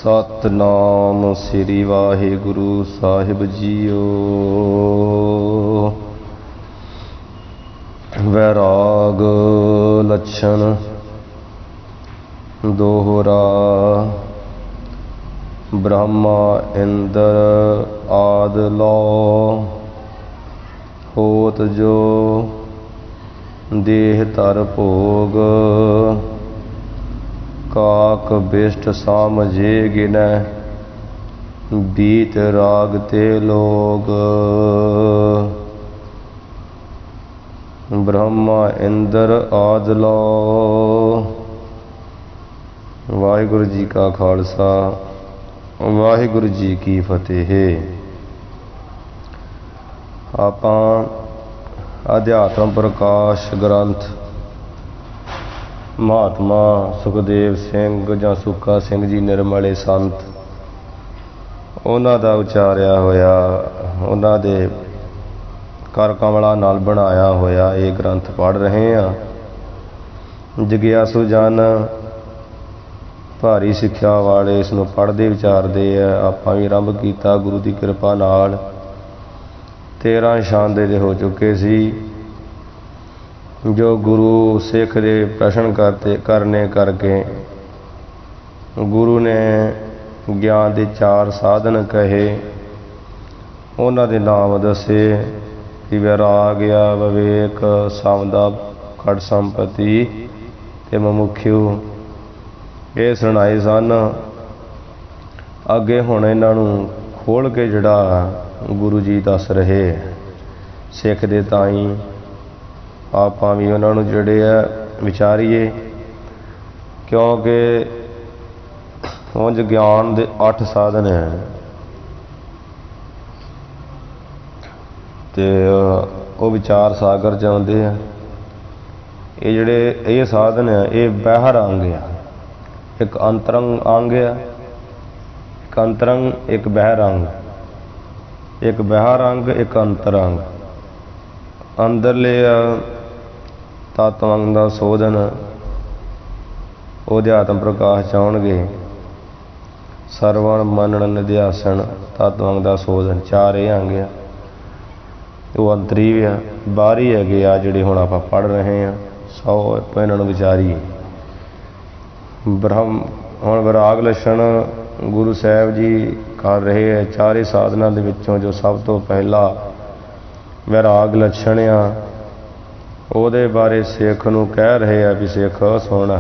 सतनाम श्री वाहिगुरु साहिब जीओ। वैराग लक्षण दोहरा। ब्रह्मा इंद्र आद लो होत जो देह तर भोग। काक बिष्ट सामझे गिनै बीत राग ते लोग। ब्रह्मा इंद्र आद लो। वाहिगुरु जी का खालसा वाहिगुरु जी की फतेह। आपां अध्यात्म प्रकाश ग्रंथ महात्मा सुखदेव सिंह जां सुक्का सिंह जी निर्मले संत उन्हां दा उचारिया होया, उन्हां दे कर कमला नाल बनाया होया ये ग्रंथ पढ़ रहे हैं। जगियासु जन भारी सिक्ख्या वाले इस नूं पढ़दे विचारदे है। आपां भी आरंभ कीता गुरु की कृपा नाल 13 छांदे दे हो चुके सी। जो गुरु सिख दे प्रश्न करने करके गुरु ने ज्ञान के 4 साधन कहे, उन्हां दे नाम दसे कि वैराग्य विवेक समदा खड़ संपत्ति ते मुमुख्यु ये सुनाए सन। अगे हुण इन्हां नूं खोल के जिहड़ा गुरु जी दस रहे सिख दे ताई आपां भी उन्होंने जोड़े है विचारीए, क्योंकि उंज ज्ञान के 8 साधन हैं ते वो विचार सागर चाहते हैं। ये जोड़े ये साधन है ये बाहर अंग है, एक अंतरंग अंग है, एक अंतरंग एक बाहर अंग, एक बाहर अंग एक अंतरंग। अंदरले तत्वंग का शोधन अध्यात्म प्रकाश चाहणगे। सरवण मनन निध्यासन तत्वंग का शोधन 4 ये अंग है। वो अंतरी भी है, बाहरी है आ जिहड़े हुण आपां पढ़ रहे हैं। 100 इन्हां नूं विचारीए। ब्रह्म हुण विराग लक्षण गुरु साहिब जी कर रहे हैं 4 साधना दे विचों जो सब तो पहला वैराग लक्षण आ ਉਹਦੇ बारे सिख नूं कह रहे हैं भी सिख सुन।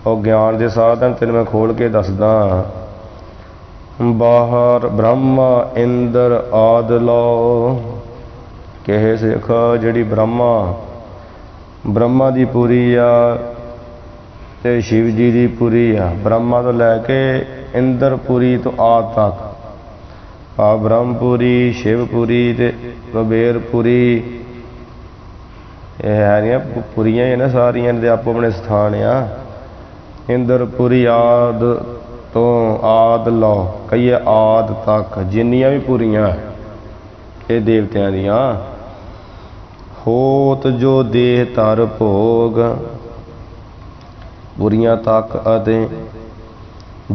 और ज्ञान के साधन तेन मैं खोल के दसदा। बाहर ब्रह्मा इंद्र आद लो कहे सिख जिहड़ी ब्रह्मा दी पुरी आ ते शिव जी दी पुरी आ। ब्रह्मा तो लैके इंद्रपुरी तो आद तक आ ब्रह्मपुरी शिवपुरी ते कुबेरपुरी ये है पुरियां ही ना सारियां दे आपो अपने स्थान आ। इंद्रपुरी आद तो आद लो कहिए आद तक जिन्नियां भी पुरियां ये देवतियां दियां। होत जो देह तर भोग पुरियां तक अते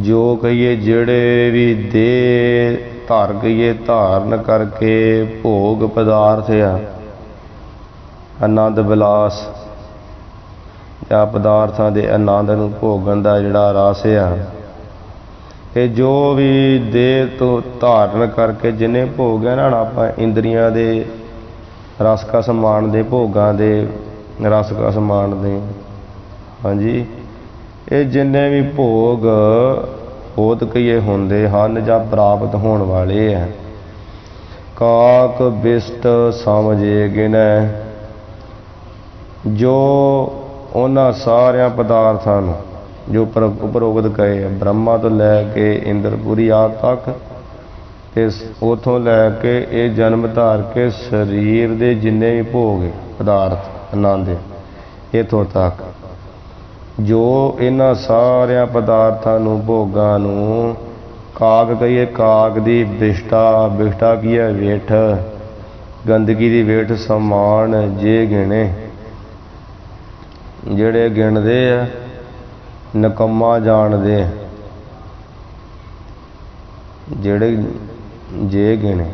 जो कहिए जिहड़े भी देह धर गईए धारण करके भोग पदार्थ आ आनंद विलास या पदार्थां दे आनंद नूं भोगण दा जिहड़ा रस आ ये जो भी देह तो धारण करके जिन्हें भोग है ना आपां इंद्रियां दे रस का समान दे भोगां दे रस का समान दे। हाँ जी ये जिन्ने भी भोग होत कईए होंदे हन जां प्राप्त होण वाले हैं। काक बिष्ट समझे गिनै जो उन्हां सारियां पदार्थां नूं जो उपरोक्त कहे ब्रह्मा तो लैके इंद्रपुरी आद तक इस उतों लैके ये जन्म धार के शरीर दे जिन्ने भी भोग पदार्थ आनंद इथों तक जो इन्हां सारियां पदार्थां नूं भोगां नूं काग कहिए काग दी बिष्टा बिष्टा की है वेठ गंदगी दी वेठ समान जे गिणे ਜਿਹੜੇ ਗਿਣਦੇ ਆ ਨਕੰਮਾ ਜਾਣਦੇ ਜਿਹੜੇ ਜੇ ਗਿਣੇ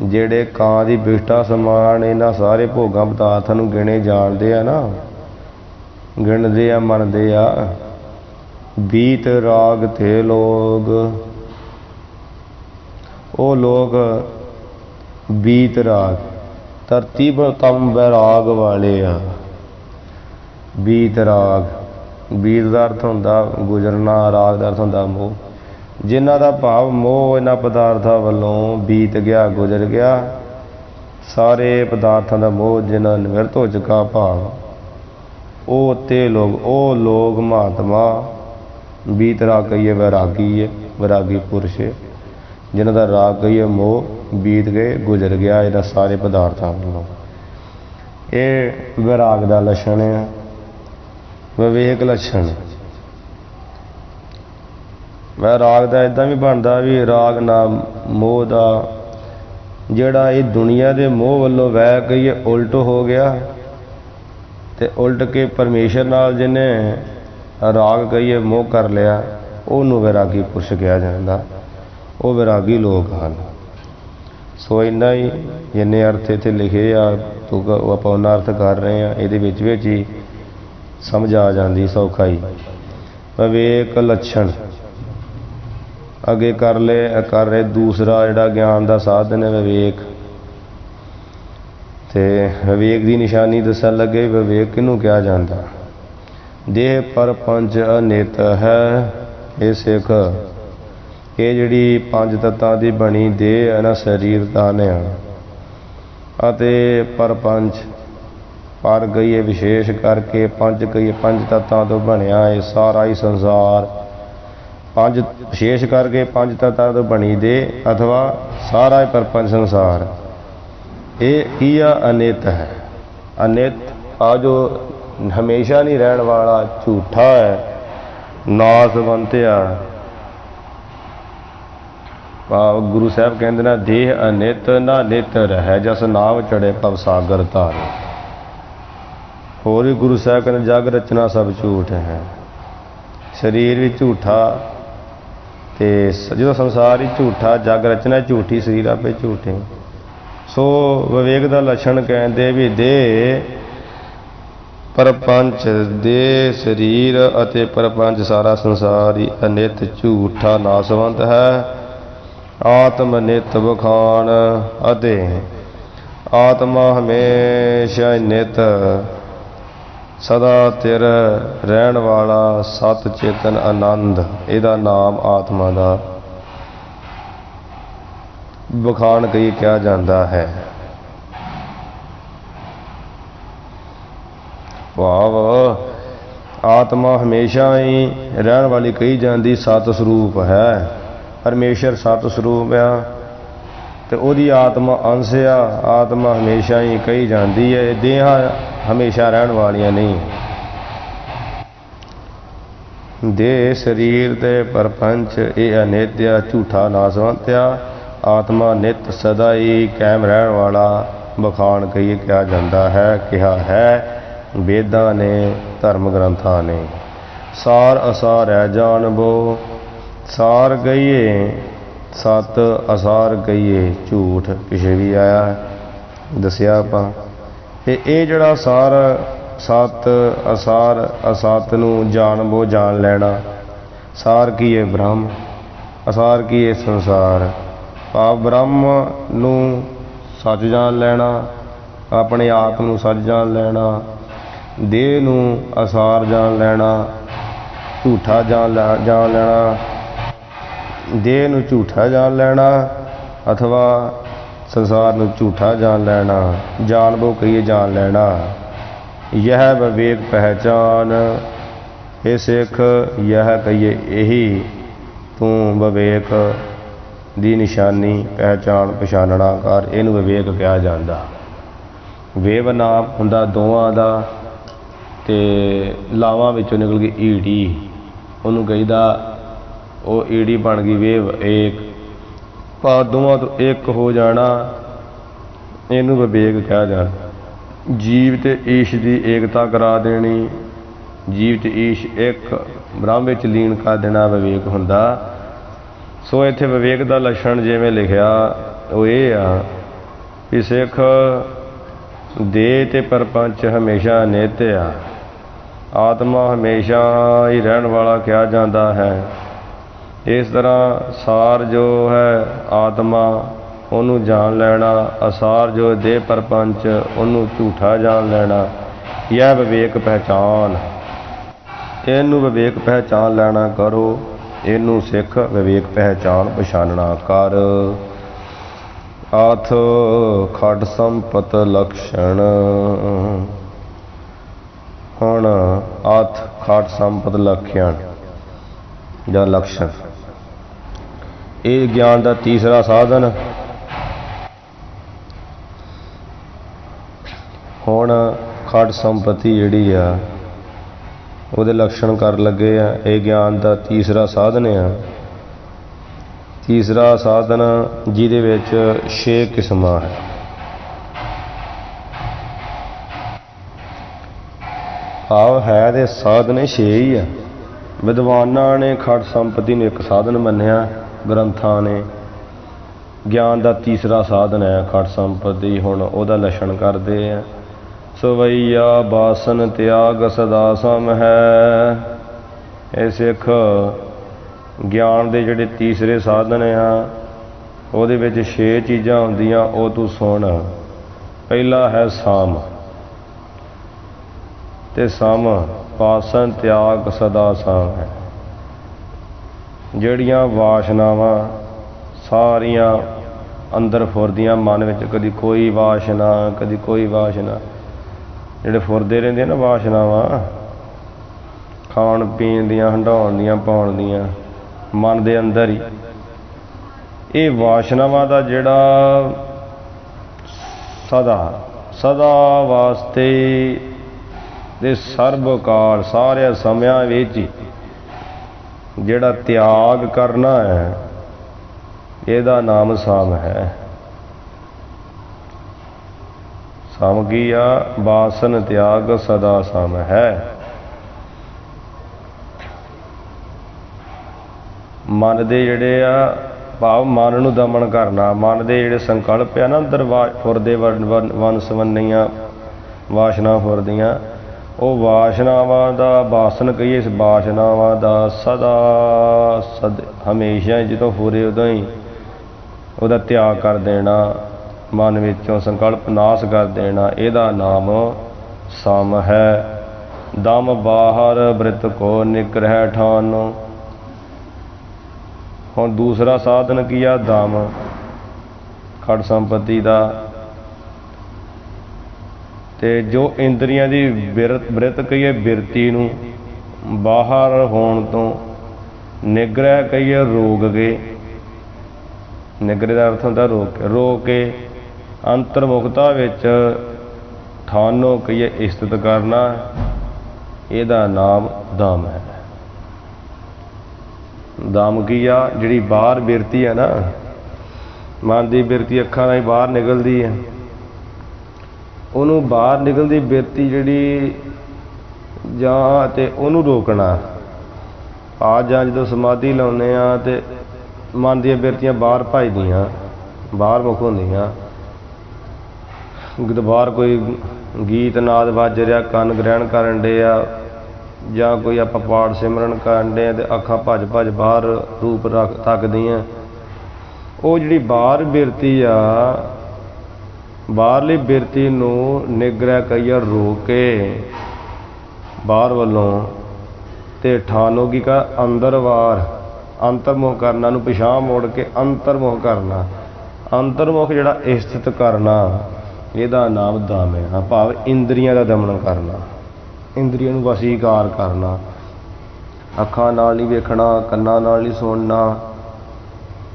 ਜਿਹੜੇ ਕਾਂ ਦੀ ਬਿਸ਼ਟਾ ਸਮਾਨ ਇਹਨਾਂ ਸਾਰੇ ਭੋਗਾਂ ਪਦਾਰਥਾਂ ਨੂੰ ਗਿਣੇ ਜਾਣਦੇ ਆ ਨਾ, ਗਿਣਦੇ ਆ, ਮੰਨਦੇ ਆ। ਬੀਤ ਰਾਗ ਤੇ ਲੋਗ, ਉਹ ਲੋਕ ਬੀਤ ਰਾਗ ਤਰਤੀਬ ਤਮ ਵੈਰਾਗ ਵਾਲੇ ਆ। ਬੀਤ ਰਾਗ, ਬੀਤ ਦਾ ਅਰਥ ਹੁੰਦਾ ਗੁਜ਼ਰਨਾ, ਰਾਗ ਦਾ ਅਰਥ ਹੁੰਦਾ ਮੋਹ। ਜਿਨ੍ਹਾਂ ਦਾ ਭਾਵ ਮੋਹ ਇਹਨਾਂ ਪਦਾਰਥਾਂ ਵੱਲੋਂ ਬੀਤ ਗਿਆ, ਗੁਜ਼ਰ ਗਿਆ। ਸਾਰੇ ਪਦਾਰਥਾਂ ਦਾ ਮੋਹ ਜਿਨ੍ਹਾਂ ਨਿਵਰਤ ਹੋ ਚੁੱਕਾ ਭਾਵ, ਉਹ ਤੇ ਲੋਕ, ਉਹ ਲੋਕ ਮਹਾਤਮਾ ਬੀਤ ਰਾਗ ਕਹੀਏ ਵੈਰਾਗੀ ਹੈ, ਵੈਰਾਗੀ ਪੁਰਸ਼ ਹੈ। ਜਿਨ੍ਹਾਂ ਦਾ ਰਾਗ ਕਹੀਏ ਮੋਹ ਬੀਤ ਗਏ, ਗੁਜ਼ਰ ਗਿਆ ਇਹਨਾਂ ਸਾਰੇ ਪਦਾਰਥਾਂ ਵੱਲੋਂ। ਇਹ ਵੈਰਾਗ ਦਾ ਲੱਛਣ ਹੈ, ਵਿਵੇਕ ਲੱਛਣ। ਵੈਰਾਗ ਦਾ ਇੱਦਾਂ ਵੀ ਬਣਦਾ ਵੀ ਰਾਗ ਨਾਮ ਮੋਹ ਦਾ ਜਿਹੜਾ ਇਹ ਦੁਨੀਆ ਦੇ ਮੋਹ ਵੱਲੋਂ ਵੈਰ ਕਹੀਏ ਉਲਟ ਹੋ ਗਿਆ, ਤੇ ਉਲਟ ਕੇ ਪਰਮੇਸ਼ਰ ਨਾਲ ਜਿਹਨੇ ਰਾਗ ਕਹੀਏ ਮੋਹ ਕਰ ਲਿਆ, ਉਹਨੂੰ ਵੈਰਾਗੀ ਪੁਰਸ਼ ਕਿਹਾ ਜਾਂਦਾ। ਉਹ ਵੈਰਾਗੀ ਲੋਕ ਹਨ। ਸੋ ਇੰਨਾ ਹੀ, ਜਿੰਨੇ ਅਰਥ ਇੱਥੇ ਲਿਖੇ ਆ ਉਹ ਆਪਾਂ ਉਹਨਾਂ ਅਰਥ ਕਰ ਰਹੇ ਹਾਂ। ਇਹਦੇ ਵਿੱਚ ਹੀ ਸਮਝ ਆ ਜਾਂਦੀ ਸੌਖਾ ਹੀ। ਵਿਵੇਕ ਲੱਛਣ ਅੱਗੇ ਕਰ ਰਹੇ ਦੂਸਰਾ ਜਿਹੜਾ ਗਿਆਨ ਦਾ ਸਾਧਨ ਹੈ ਵਿਵੇਕ। ਤੇ ਵਿਵੇਕ ਦੀ ਨਿਸ਼ਾਨੀ ਦੱਸਣ ਲੱਗੇ। ਵਿਵੇਕ ਕਿਹਨੂੰ ਕਿਹਾ ਜਾਂਦਾ? ਦੇਹ ਪਰਪੰਚ ਅਨਿਤ ਹੈ। ਇਹ ਸਿੱਖ, ਇਹ ਜਿਹੜੀ ਪੰਜ ਤੱਤਾਂ ਦੀ ਬਣੀ ਦੇਹ ਹੈ ਨਾ, ਸਰੀਰ ਤਨ ਆ, ਅਤੇ ਪਰਪੰਚ ਪਰ ਗਈ ਵਿਸ਼ੇਸ਼ ਕਰਕੇ ਪੰਜ ਕਹੀਏ ਪੰਜ ਤੱਤਾਂ ਤੋਂ ਬਣਿਆ ਇਹ ਸਾਰਾ ਹੀ ਸੰਸਾਰ। ਪੰਜ ਵਿਸ਼ੇਸ਼ ਕਰਕੇ ਪੰਜ ਤੱਤਾਂ ਤੋਂ ਬਣੀ ਦੇ ਅਥਵਾ ਸਾਰਾ ਹੀ ਪਰਪੰਚ ਸੰਸਾਰ, ਇਹ ਕੀ ਆ? ਅਨਿਤ ਹੈ। ਅਨਿਤ ਆ ਜੋ ਹਮੇਸ਼ਾ ਨਹੀਂ ਰਹਿਣ ਵਾਲਾ, ਝੂਠਾ ਹੈ, ਨਾਸਵੰਤ ਆ। ਗੁਰੂ ਸਾਹਿਬ ਕਹਿੰਦੇ ਨਾ, ਦੇਹ ਅਨਿਤ ਨਾ ਨਿਤ ਰਹਿ, ਜਸ ਨਾਮ ਚੜੇ ਭਵ ਸਾਗਰ ਤਾਰੇ। ਹੋਰ ਵੀ ਗੁਰੂ ਸਾਹਿਬ ਕਹਿੰਦੇ ਜਗ ਰਚਨਾ ਸਭ ਝੂਠ ਹੈ। ਸਰੀਰ ਵੀ ਝੂਠਾ, ਤੇ ਜਦੋਂ ਸੰਸਾਰ ਹੀ ਝੂਠਾ, ਜਗ ਰਚਨਾ ਝੂਠੀ, ਸਰੀਰ ਆਪੇ ਝੂਠੇ। ਸੋ ਵਿਵੇਕ ਦਾ ਲੱਛਣ ਕਹਿੰਦੇ ਵੀ ਦੇਹ ਪਰਪੰਚ, ਦੇਹ ਸਰੀਰ ਅਤੇ ਪਰਪੰਚ ਸਾਰਾ ਸੰਸਾਰ ਹੀ ਅਨਿਤ, ਝੂਠਾ, ਨਾਸਵੰਤ ਹੈ। ਆਤਮ ਨਿਤ ਬਖਾਣ, ਅਤੇ ਆਤਮਾ ਹਮੇਸ਼ਾ ਨਿਤ ਸਦਾ ਤਿਰ ਰਹਿਣ ਵਾਲਾ ਸਤ ਚੇਤਨ ਆਨੰਦ, ਇਹਦਾ ਨਾਮ ਆਤਮਾ ਦਾ ਬਖਾਣ ਕਈ ਕਿਹਾ ਜਾਂਦਾ ਹੈ। ਭਾਵ ਆਤਮਾ ਹਮੇਸ਼ਾ ਹੀ ਰਹਿਣ ਵਾਲੀ ਕਹੀ ਜਾਂਦੀ ਸਤ ਸਰੂਪ ਹੈ। ਪਰਮੇਸ਼ਰ ਸਤ ਸਰੂਪ ਆ, ਤੇ ਉਹਦੀ ਆਤਮਾ ਅੰਸ਼ ਆ। ਆਤਮਾ ਹਮੇਸ਼ਾ ਹੀ ਕਹੀ ਜਾਂਦੀ ਹੈ। ਦੇਹਾਂ ਹਮੇਸ਼ਾ ਰਹਿਣ ਵਾਲੀਆਂ ਨਹੀਂ। ਦੇਹ ਸਰੀਰ ਤੇ ਪਰਪੰਚ ਇਹ ਅਨਿਤ ਆ, ਝੂਠਾ, ਨਾਸਵੰਤ ਆ। ਆਤਮਾ ਨਿਤ ਸਦਾ ਹੀ ਕਾਇਮ ਰਹਿਣ ਵਾਲਾ ਬਖਾਣ ਕਹੀਏ ਕਿਹਾ ਜਾਂਦਾ ਹੈ, ਕਿਹਾ ਹੈ ਵੇਦਾਂ ਨੇ, ਧਰਮ ਗ੍ਰੰਥਾਂ ਨੇ। ਸਾਰ ਅਸਾਰ ਹੈ ਜਾਣਬੋ, ਸਾਰ ਗਈਏ ਸਤ, ਅਸਾਰ ਗਈਏ ਝੂਠ। ਪਿਛੇ ਵੀ ਆਇਆ ਦੱਸਿਆ ਆਪਾਂ। ਤੇ ਇਹ ਜਿਹੜਾ ਸਾਰ, ਸਤ, ਅਸਾਰ, ਅਸਤ ਨੂੰ ਜਾਣਬੋ, ਜਾਣ ਲੈਣਾ। ਸਾਰ ਕੀ ਹੈ? ਬ੍ਰਹਮ। ਅਸਾਰ ਕੀ ਹੈ? ਸੰਸਾਰ। ਭਾਵ ਬ੍ਰਹਮ ਨੂੰ ਸੱਚ ਜਾਣ ਲੈਣਾ, ਆਪਣੇ ਆਪ ਨੂੰ ਸੱਚ ਜਾਣ ਲੈਣਾ। ਦੇਹ ਨੂੰ ਅਸਾਰ ਜਾਣ ਲੈਣਾ, ਝੂਠਾ ਜਾਣ ਲੈਣਾ। ਦੇਹ ਨੂੰ ਝੂਠਾ ਜਾਣ ਲੈਣਾ, ਅਥਵਾ ਸੰਸਾਰ ਨੂੰ ਝੂਠਾ ਜਾਣ ਲੈਣਾ। ਜਾਣਬੋ ਕਹੀਏ ਜਾਣ ਲੈਣਾ। ਯਹ ਵਿਵੇਕ ਪਹਿਚਾਨ, ਇਹ ਸਿੱਖ ਯਹ ਕਹੀਏ ਇਹੀ ਤੂੰ ਵਿਵੇਕ ਦੀ ਨਿਸ਼ਾਨੀ, ਪਹਿਚਾਣ, ਪਛਾਣਨਾ ਕਰ। ਇਹਨੂੰ ਵਿਵੇਕ ਕਿਹਾ ਜਾਂਦਾ। ਵੇਵ ਨਾਮ ਹੁੰਦਾ ਦੋਵਾਂ ਦਾ, ਤੇ ਲਾਵਾਂ ਵਿੱਚੋਂ ਨਿਕਲ ਗਈ ਈੜੀ, ਉਹਨੂੰ ਕਹੀਦਾ ਉਹ ਈੜੀ ਬਣ ਗਈ ਵੇਵ ਏਕ। ਭਾਵ ਦੋਵਾਂ ਤੋਂ ਇੱਕ ਹੋ ਜਾਣਾ, ਇਹਨੂੰ ਵਿਵੇਕ ਕਿਹਾ ਜਾਂਦਾ। ਜੀਵ ਤੇ ਈਸ਼ ਦੀ ਏਕਤਾ ਕਰਾ ਦੇਣੀ, ਜੀਵ ਤੇ ਈਸ਼ ਇੱਕ ਬ੍ਰਹਮ ਵਿੱਚ ਲੀਨ ਕਰ ਦੇਣਾ ਵਿਵੇਕ ਹੁੰਦਾ। ਸੋ ਇੱਥੇ ਵਿਵੇਕ ਦਾ ਲੱਛਣ ਜਿਵੇਂ ਲਿਖਿਆ ਉਹ ਇਹ ਆ ਵੀ ਸਿੱਖ ਦੇਹ ਤੇ ਪਰਪੰਚ ਹਮੇਸ਼ਾ ਨਿੱਤ ਆ। ਆਤਮਾ ਹਮੇਸ਼ਾ ਹੀ ਰਹਿਣ ਵਾਲਾ ਕਿਹਾ ਜਾਂਦਾ ਹੈ। ਇਸ ਤਰ੍ਹਾਂ ਸਾਰ ਜੋ ਹੈ ਆਤਮਾ ਉਹਨੂੰ ਜਾਣ ਲੈਣਾ, ਅਸਾਰ ਜੋ ਦੇਹ ਪਰਪੰਚ ਉਹਨੂੰ ਝੂਠਾ ਜਾਣ ਲੈਣਾ। ਇਹ ਵਿਵੇਕ ਪਹਿਚਾਨ, ਇਹਨੂੰ ਵਿਵੇਕ ਪਹਿਚਾਨ ਲੈਣਾ ਕਰੋ। ਇਹਨੂੰ ਸਿੱਖ ਵਿਵੇਕ ਪਹਿਚਾਨ ਪਛਾਨਣਾ ਕਰ। ਆਥ ਖਟ ਸੰਪਤ ਲਕਸ਼ਣ। ਹੁਣ ਆਥ ਖਟ ਸੰਪਤ ਲਖਿਆਣ ਜਾਂ ਲਕਸ਼ਣ, ਇਹ ਗਿਆਨ ਦਾ ਤੀਸਰਾ ਸਾਧਨ। ਹੁਣ ਖਟ ਸੰਪਤੀ ਜਿਹੜੀ ਆ ਉਹਦੇ ਲੱਛਣ ਕਰਨ ਲੱਗੇ ਆ। ਇਹ ਗਿਆਨ ਦਾ ਤੀਸਰਾ ਸਾਧਨ ਆ। ਤੀਸਰਾ ਸਾਧਨ ਜਿਹਦੇ ਵਿੱਚ 6 ਕਿਸਮਾਂ ਹੈ। ਭਾਵ ਹੈ ਤੇ ਸਾਧਨ 6 ਹੀ ਆ। ਵਿਦਵਾਨਾਂ ਨੇ ਖਟ ਸੰਪਤੀ ਨੂੰ ਇੱਕ ਸਾਧਨ ਮੰਨਿਆ, ਗ੍ਰੰਥਾਂ ਨੇ। ਗਿਆਨ ਦਾ ਤੀਸਰਾ ਸਾਧਨ ਹੈ ਖਟ ਸੰਪਤੀ। ਹੁਣ ਉਹਦਾ ਲੱਛਣ ਕਰਦੇ ਆ। ਸਵਈਆ ਬਾਸਨ ਤਿਆਗ ਸਦਾ ਸਮ ਹੈ। ਇਹ ਸਿੱਖ ਗਿਆਨ ਦੇ ਜਿਹੜੇ ਤੀਸਰੇ ਸਾਧਨ ਆ ਉਹਦੇ ਵਿੱਚ 6 ਚੀਜ਼ਾਂ ਹੁੰਦੀਆਂ, ਉਹ ਤੂੰ ਸੁਣ। ਪਹਿਲਾ ਹੈ ਸਮ, ਤੇ ਸਮ ਬਾਸਨ ਤਿਆਗ ਸਦਾ ਸਮ ਹੈ। ਜਿਹੜੀਆਂ ਵਾਸ਼ਨਾਵਾਂ ਸਾਰੀਆਂ ਅੰਦਰ ਫੁਰਦੀਆਂ ਮਨ ਵਿੱਚ, ਕਦੀ ਕੋਈ ਵਾਸ਼ਨਾ ਕਦੀ ਕੋਈ ਵਾਸ਼ਨਾ, ਜਿਹੜੇ ਫੁਰਦੇ ਰਹਿੰਦੇ ਨਾ ਵਾਸ਼ਨਾਵਾਂ, ਖਾਣ ਪੀਣ ਦੀਆਂ, ਹੰਢਾਉਣ ਦੀਆਂ, ਪਾਉਣ ਦੀਆਂ, ਮਨ ਦੇ ਅੰਦਰ ਹੀ। ਇਹ ਵਾਸ਼ਨਾਵਾਂ ਦਾ ਜਿਹੜਾ ਸਦਾ ਵਾਸਤੇ ਦੇ ਸਰਬ ਕਾਲ ਸਾਰੇ ਸਮਿਆਂ ਵਿੱਚ ਹੀ ਜਿਹੜਾ ਤਿਆਗ ਕਰਨਾ ਹੈ, ਇਹਦਾ ਨਾਮ ਸਮ ਹੈ। ਸਮ ਕੀ ਆ? ਬਾਸਨ ਤਿਆਗ ਸਦਾ ਸਮ ਹੈ। ਮਨ ਦੇ ਜਿਹੜੇ ਆ, ਭਾਵ ਮਨ ਨੂੰ ਦਮਨ ਕਰਨਾ। ਮਨ ਦੇ ਜਿਹੜੇ ਸੰਕਲਪ ਆ ਨਾ ਅੰਦਰ ਫੁਰਦੇ ਵੰਨ ਸਵੰਨੀਆਂ ਵਾਸ਼ਨਾ ਫੁਰਦੀਆਂ, ਉਹ ਵਾਸ਼ਨਾਵਾਂ ਦਾ ਬਾਸਨ ਕਹੀਏ, ਇਸ ਵਾਸ਼ਨਾਵਾਂ ਦਾ ਸਦਾ ਹਮੇਸ਼ਾ ਜਦੋਂ ਫੁਰੇ ਉਦੋਂ ਹੀ ਉਹਦਾ ਤਿਆਗ ਕਰ ਦੇਣਾ, ਮਨ ਵਿੱਚੋਂ ਸੰਕਲਪ ਨਾਸ ਕਰ ਦੇਣਾ, ਇਹਦਾ ਨਾਮ ਸਮ ਹੈ। ਦਮ ਬਾਹਰ ਬ੍ਰਿਤ ਕੋ ਨਿਗ੍ਰਹਿ ਠਾਨੋ। ਹੁਣ ਦੂਸਰਾ ਸਾਧਨ ਕੀ ਆ? ਦਮ ਖਟ ਸੰਪਤੀ ਦਾ। ਤੇ ਜੋ ਇੰਦਰੀਆਂ ਦੀ ਬ੍ਰਿਤ ਕਹੀਏ, ਬਿਰਤੀ ਨੂੰ ਬਾਹਰ ਹੋਣ ਤੋਂ, ਨਿਗ੍ਰਹਿ ਕਹੀਏ ਰੋਕ ਕੇ। ਨਿਗ੍ਰਹਿ ਦਾ ਅਰਥ ਹੁੰਦਾ ਰੋਕ ਕੇ ਅੰਤਰਮੁਖਤਾ ਵਿੱਚ, ਠਾਨੋ ਕਹੀਏ ਸਥਿਤ ਕਰਨਾ, ਇਹਦਾ ਨਾਮ ਦਮ ਹੈ। ਦਮ ਕੀ ਆ? ਜਿਹੜੀ ਬਾਹਰ ਬਿਰਤੀ ਹੈ ਨਾ, ਮਨ ਦੀ ਬਿਰਤੀ ਅੱਖਾਂ ਨਾਲ ਹੀ ਬਾਹਰ ਨਿਕਲਦੀ ਹੈ, ਉਹਨੂੰ ਬਾਹਰ ਨਿਕਲਦੀ ਬਿਰਤੀ ਜਿਹੜੀ ਜਾਂ ਤੇ ਉਹਨੂੰ ਰੋਕਣਾ। ਜਾਂ ਜਦੋਂ ਸਮਾਧੀ ਲਾਉਂਦੇ ਆ ਤੇ ਮਨ ਦੀਆਂ ਬਿਰਤੀਆਂ ਬਾਹਰ ਭੱਜਦੀਆਂ, ਬਾਹਰ ਮੁੱਖ ਹੁੰਦੀਆਂ। ਜਦੋਂ ਬਾਹਰ ਕੋਈ ਗੀਤ ਨਾਦ ਵੱਜ ਰਿਹਾ, ਕੰਨ ਗ੍ਰਹਿਣ ਕਰਨ ਡੇ ਆ, ਜਾਂ ਕੋਈ ਆਪਾਂ ਪਾਠ ਸਿਮਰਨ ਕਰਨ ਡੇ ਆ ਤੇ ਅੱਖਾਂ ਭੱਜ ਬਾਹਰ ਰੂਪ ਤੱਕਦੀਆਂ। ਉਹ ਜਿਹੜੀ ਬਾਹਰ ਬਿਰਤੀ ਆ, ਬਾਹਰਲੀ ਬਿਰਤੀ ਨੂੰ ਨਿਗ੍ਰਹਿ ਕਹੀਏ ਰੋਕ ਕੇ ਬਾਹਰ ਵੱਲੋਂ, ਤੇ ਠਾਨੋ ਕੀ ਕਾ? ਅੰਦਰਵਾਰ ਅੰਤਰਮੁਖ ਕਰਨਾ, ਨੂੰ ਪਿਛਾਂਹ ਮੋੜ ਕੇ ਅੰਤਰਮੁਖ ਕਰਨਾ। ਅੰਤਰਮੁਖ ਜਿਹੜਾ ਸਥਿਤ ਕਰਨਾ, ਇਹਦਾ ਨਾਮ ਦਮ ਹੈ। ਭਾਵ ਇੰਦਰੀਆਂ ਦਾ ਦਮਨ ਕਰਨਾ, ਇੰਦਰੀਆਂ ਨੂੰ ਵਸੀਕਾਰ ਕਰਨਾ। ਅੱਖਾਂ ਨਾਲ ਨਹੀਂ ਵੇਖਣਾ, ਕੰਨਾਂ ਨਾਲ ਨਹੀਂ ਸੁਣਨਾ,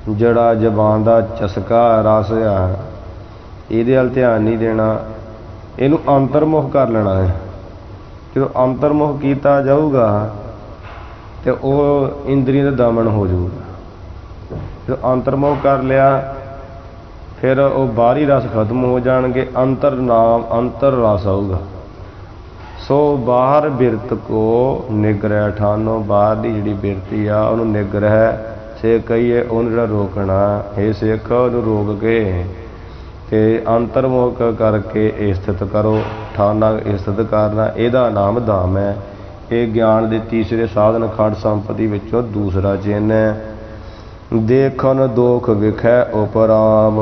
ਜਿਹੜਾ ਜ਼ਬਾਨ ਦਾ ਚਸਕਾ ਰਸ ਆ ਇਹਦੇ ਵੱਲ ਧਿਆਨ ਨਹੀਂ ਦੇਣਾ, ਇਹਨੂੰ ਅੰਤਰਮੁਖ ਕਰ ਲੈਣਾ ਹੈ। ਜਦੋਂ ਅੰਤਰਮੁਖ ਕੀਤਾ ਜਾਊਗਾ ਤੇ ਉਹ ਇੰਦਰੀਆਂ ਦਾ ਦਮਨ ਹੋ ਜਾਊਗਾ। ਜਦੋਂ ਅੰਤਰਮੁਖ ਕਰ ਲਿਆ ਫਿਰ ਉਹ ਬਾਹਰੀ ਰਸ ਖਤਮ ਹੋ ਜਾਣਗੇ, ਅੰਤਰ ਰਸ ਆਊਗਾ। ਸੋ ਬਾਹਰ ਬਿਰਤ ਕੋ ਨਿਗ੍ਰਹਿ ਠਾਨੋ। ਬਾਹਰ ਦੀ ਜਿਹੜੀ ਬਿਰਤੀ ਆ ਉਹਨੂੰ ਨਿਗ੍ਰਹਿ ਸੇ ਕਹੀਏ ਉਹਨੂੰ ਜਿਹੜਾ ਰੋਕਣਾ। ਇਹ ਸਿੱਖ ਉਹਨੂੰ ਰੋਕ ਕੇ ਤੇ ਅੰਤਰਮੁਖ ਕਰਕੇ ਸਥਿਤ ਕਰੋ। ਠਾਣਾ ਸਥਿਤ ਕਰਨਾ, ਇਹਦਾ ਨਾਮ ਧਾਮ ਹੈ। ਇਹ ਗਿਆਨ ਦੇ ਤੀਸਰੇ ਸਾਧਨ ਖੰਡ ਸੰਪਤੀ ਵਿੱਚੋਂ ਦੂਸਰਾ ਚਿੰਨ੍ਹ ਹੈ। ਦੇਖਣ ਦੋਖ ਵਿਖੈ ਉਪਰਾਮ।